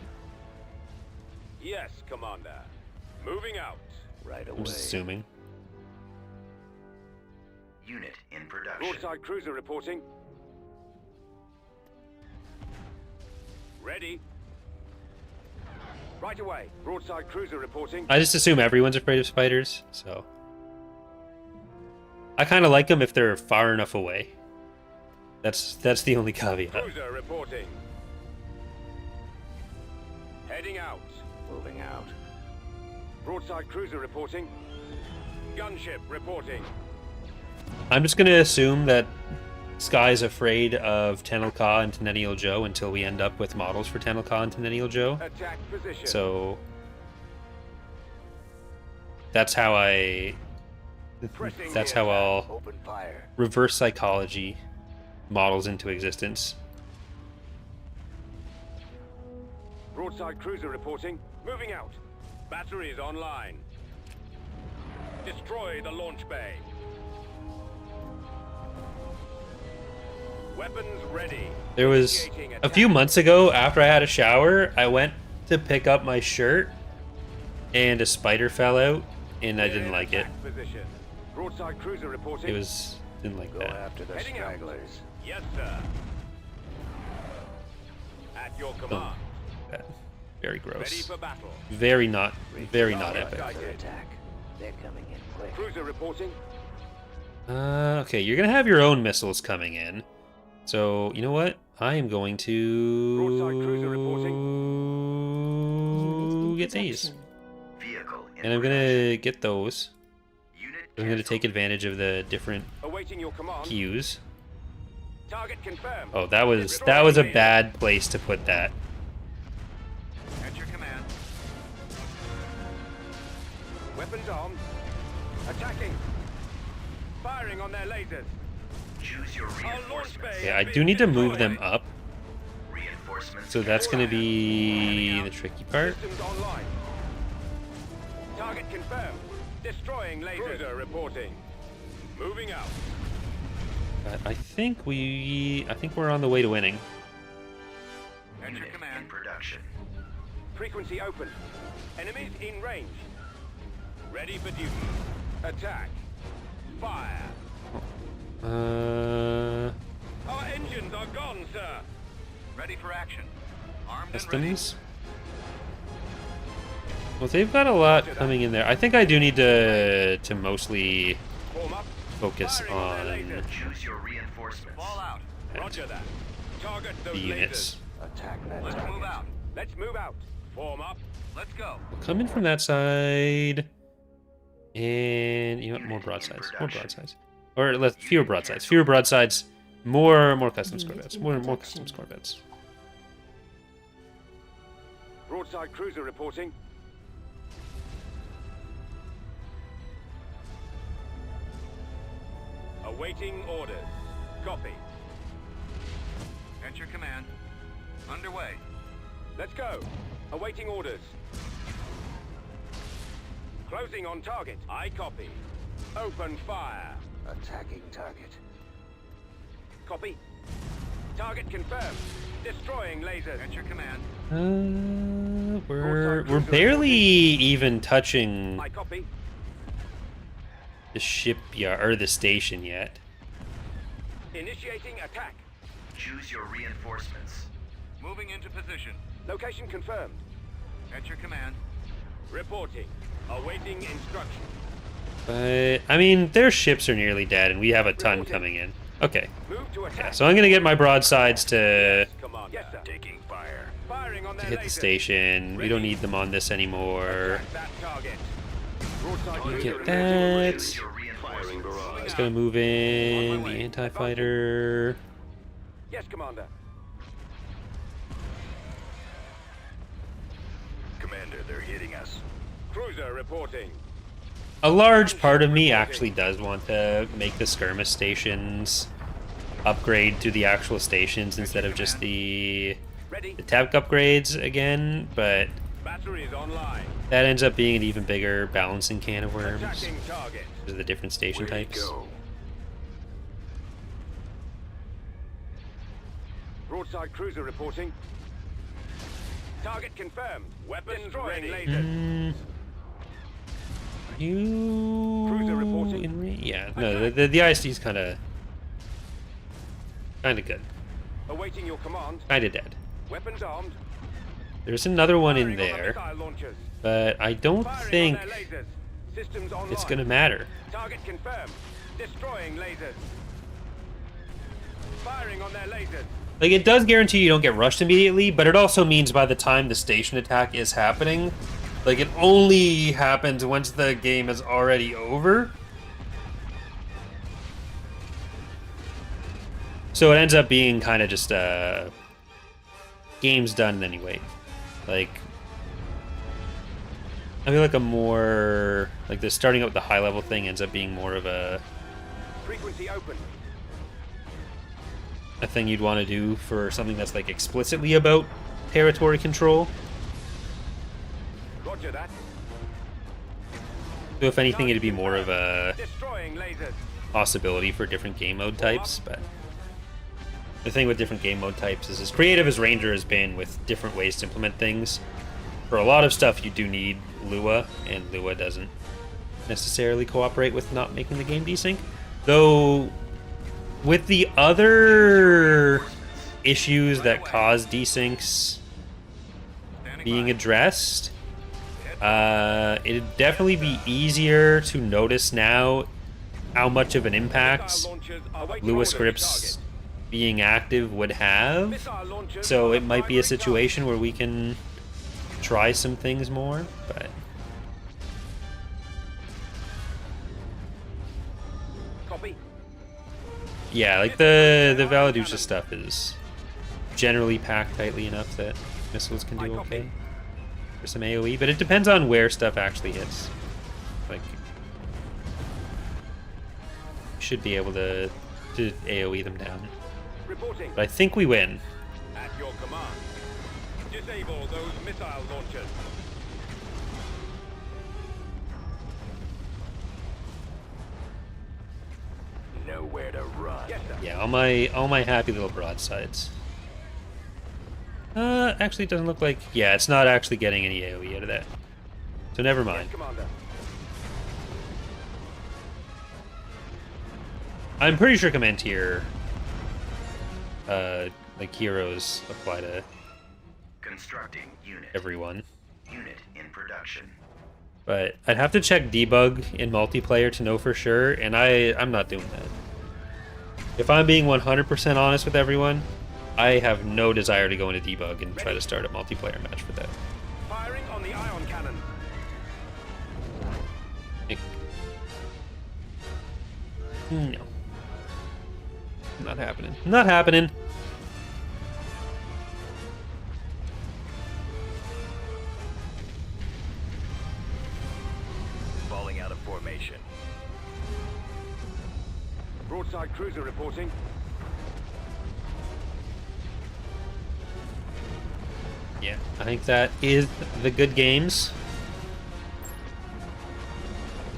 Yes, Commander. Moving out. Right away. I'm just assuming. Unit in production. Broadside cruiser reporting. Ready. Right away. Broadside cruiser reporting. I just assume everyone's afraid of spiders, so I kind of like them if they're far enough away. That's the only caveat. Cruiser reporting. Heading out. Moving out. Broadside cruiser reporting. Gunship reporting. I'm just gonna assume that Sky's afraid of Tenel Ka and Tenennial Joe until we end up with models for Tenel Ka and Tenennial Joe. Attack position. So that's how I'll Open fire. reverse psychology models into existence. Broadside cruiser reporting. Moving out. Batteries online. Destroy the launch bay. Weapons ready. There was a few months ago, after I had a shower, I went to pick up my shirt and a spider fell out and I didn't like it. Position. Broadside cruiser reporting. Didn't like Go that. after the Heading out. stragglers. Yes, sir. At your command. Very Ready gross. for battle. Very not epic. Under attack. They're coming in quick. Cruiser reporting. Okay, you're gonna have your own missiles coming in. So, you know what? I am going Broadside cruiser to get these. Vehicle in And I'm gonna get those. Unit I'm gonna take advantage of the different Awaiting your command. cues. Target confirmed. Oh, that was a bad place to put that. At your command. Weapons armed. Attacking. Firing on their lasers. Choose your Our launch reinforcements. bay Yeah, I has do been need to move destroyed. them up. Reinforcements. So that's gonna be the tricky part. Systems online. Target confirmed. Destroying lasers. Cruiser reporting. Moving out. But I think we're on the way to winning. At your Unit in command. production. Frequency open. Enemies in range. Ready for duty. Attack. Fire. Our engines are gone, sir. Ready for action. Armed and ready. Customs. Well, they've got a lot coming in there. I think I do need to mostly Form up. focus Firing on their on lasers. Choose your reinforcements. Fall out. Roger that. Target those the units. Attack that Let's target. move out. Let's move out. Form up. Let's go. Come in from that side. And you know what? More broadsides. More broadsides. Or fewer broadsides. Fewer broadsides. More custom Corvettes. More custom Corvettes. Broadside cruiser reporting. Awaiting orders. Copy. At your command. Underway. Let's go. Awaiting orders. Closing on target. I copy. Open fire. Attacking target. Copy. Target confirmed. Destroying lasers. At your command. We're barely even touching I copy. the shipyard or the station yet. Initiating attack. Choose your reinforcements. Moving into position. Location confirmed. At your command. Reporting. Awaiting instruction. But I mean, their ships are nearly dead, and we have a ton coming in. Okay, Move to attack. yeah. So I'm gonna get my broadsides to Commander. Yes, sir. Taking fire. Firing on their hit the lasers. station. We don't need them on this anymore. Attack that target. Broadside You cruiser get that. Choose your Firing barrage. Just gonna move in the anti-fighter. Yes, Commander. Commander, they're hitting us. Cruiser reporting. A large part of me actually does want to make the skirmish stations upgrade to the actual stations instead of just the Ready. tech upgrades again, but Batteries online. that ends up being an even bigger balancing can of worms Attacking target. because of the different station types. Broadside cruiser reporting. Target confirmed. Weapons destroying lasers. Mm, you Cruiser reporting. yeah, no, the ISD is kind of good, Awaiting your command. kind of dead. Weapons armed. There's another one in Firing on the there, missile launchers. but I don't Firing think on their lasers. Systems online. it's gonna matter. Target confirmed. Destroying lasers. Firing on their lasers. Like, it does guarantee you don't get rushed immediately, but it also means by the time the station attack is happening, like, it only happens once the game is already over. So it ends up being kind of just, game's done anyway. Like, I feel like a more, like, the starting out with the high-level thing ends up being more of a Frequency open. thing you'd want to do for something that's, like, explicitly about territory control. Roger that. So if anything, it'd be more of a Destroying lasers. possibility for different game mode types, but the thing with different game mode types is as creative as Ranger has been with different ways to implement things, for a lot of stuff you do need Lua, and Lua doesn't necessarily cooperate with not making the game desync. Though, with the other issues that cause desyncs being addressed, it'd definitely be easier to notice now how much of an impact Lua scripts being active would have. So it might be a situation where we can try some things more, but Copy. yeah, like the Valaducha stuff is generally packed tightly enough that missiles can do okay for some AoE, but it depends on where stuff actually hits. Like, should be able to AoE them down. Reporting. But I think we win. At your command. Disable those missile launchers. Nowhere to run. Yes, sir. Yeah, all my happy little broadsides. Actually, it doesn't look like. Yeah, it's not actually getting any AoE out of that. So never mind. Yes, Commander. I'm pretty sure command tier, like heroes apply to Constructing unit. everyone. Unit in production. But I'd have to check debug in multiplayer to know for sure, and I'm not doing that. If I'm being 100% honest with everyone, I have no desire to go into debug and try to start a multiplayer match for that. Firing on the ion cannon. No. Not happening. Not happening. Falling out of formation. Broadside cruiser reporting. Yeah, I think that is the good games.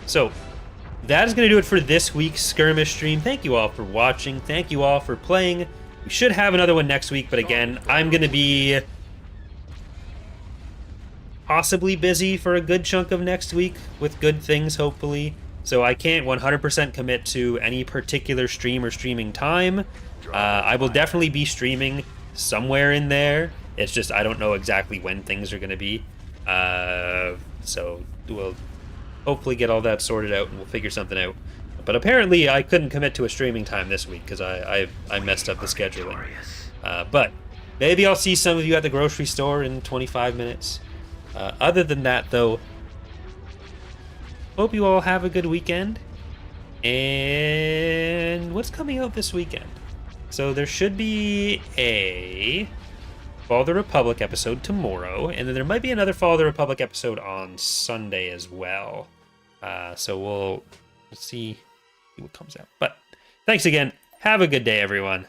So, that is going to do it for this week's Skirmish stream. Thank you all for watching. Thank you all for playing. We should have another one next week, but again, I'm going to be possibly busy for a good chunk of next week with good things, hopefully. So I can't 100% commit to any particular stream or streaming time. I will definitely be streaming somewhere in there. It's just I don't know exactly when things are going to be. So we'll hopefully get all that sorted out and we'll figure something out. But apparently I couldn't commit to a streaming time this week because I messed up the scheduling. But maybe I'll see some of you at the grocery store in 25 minutes. Other than that, though, hope you all have a good weekend. And what's coming out this weekend? So there should be a Fall of the Republic episode tomorrow, and then there might be another Fall of the Republic episode on Sunday as well. So we'll see what comes out. But thanks again. Have a good day, everyone.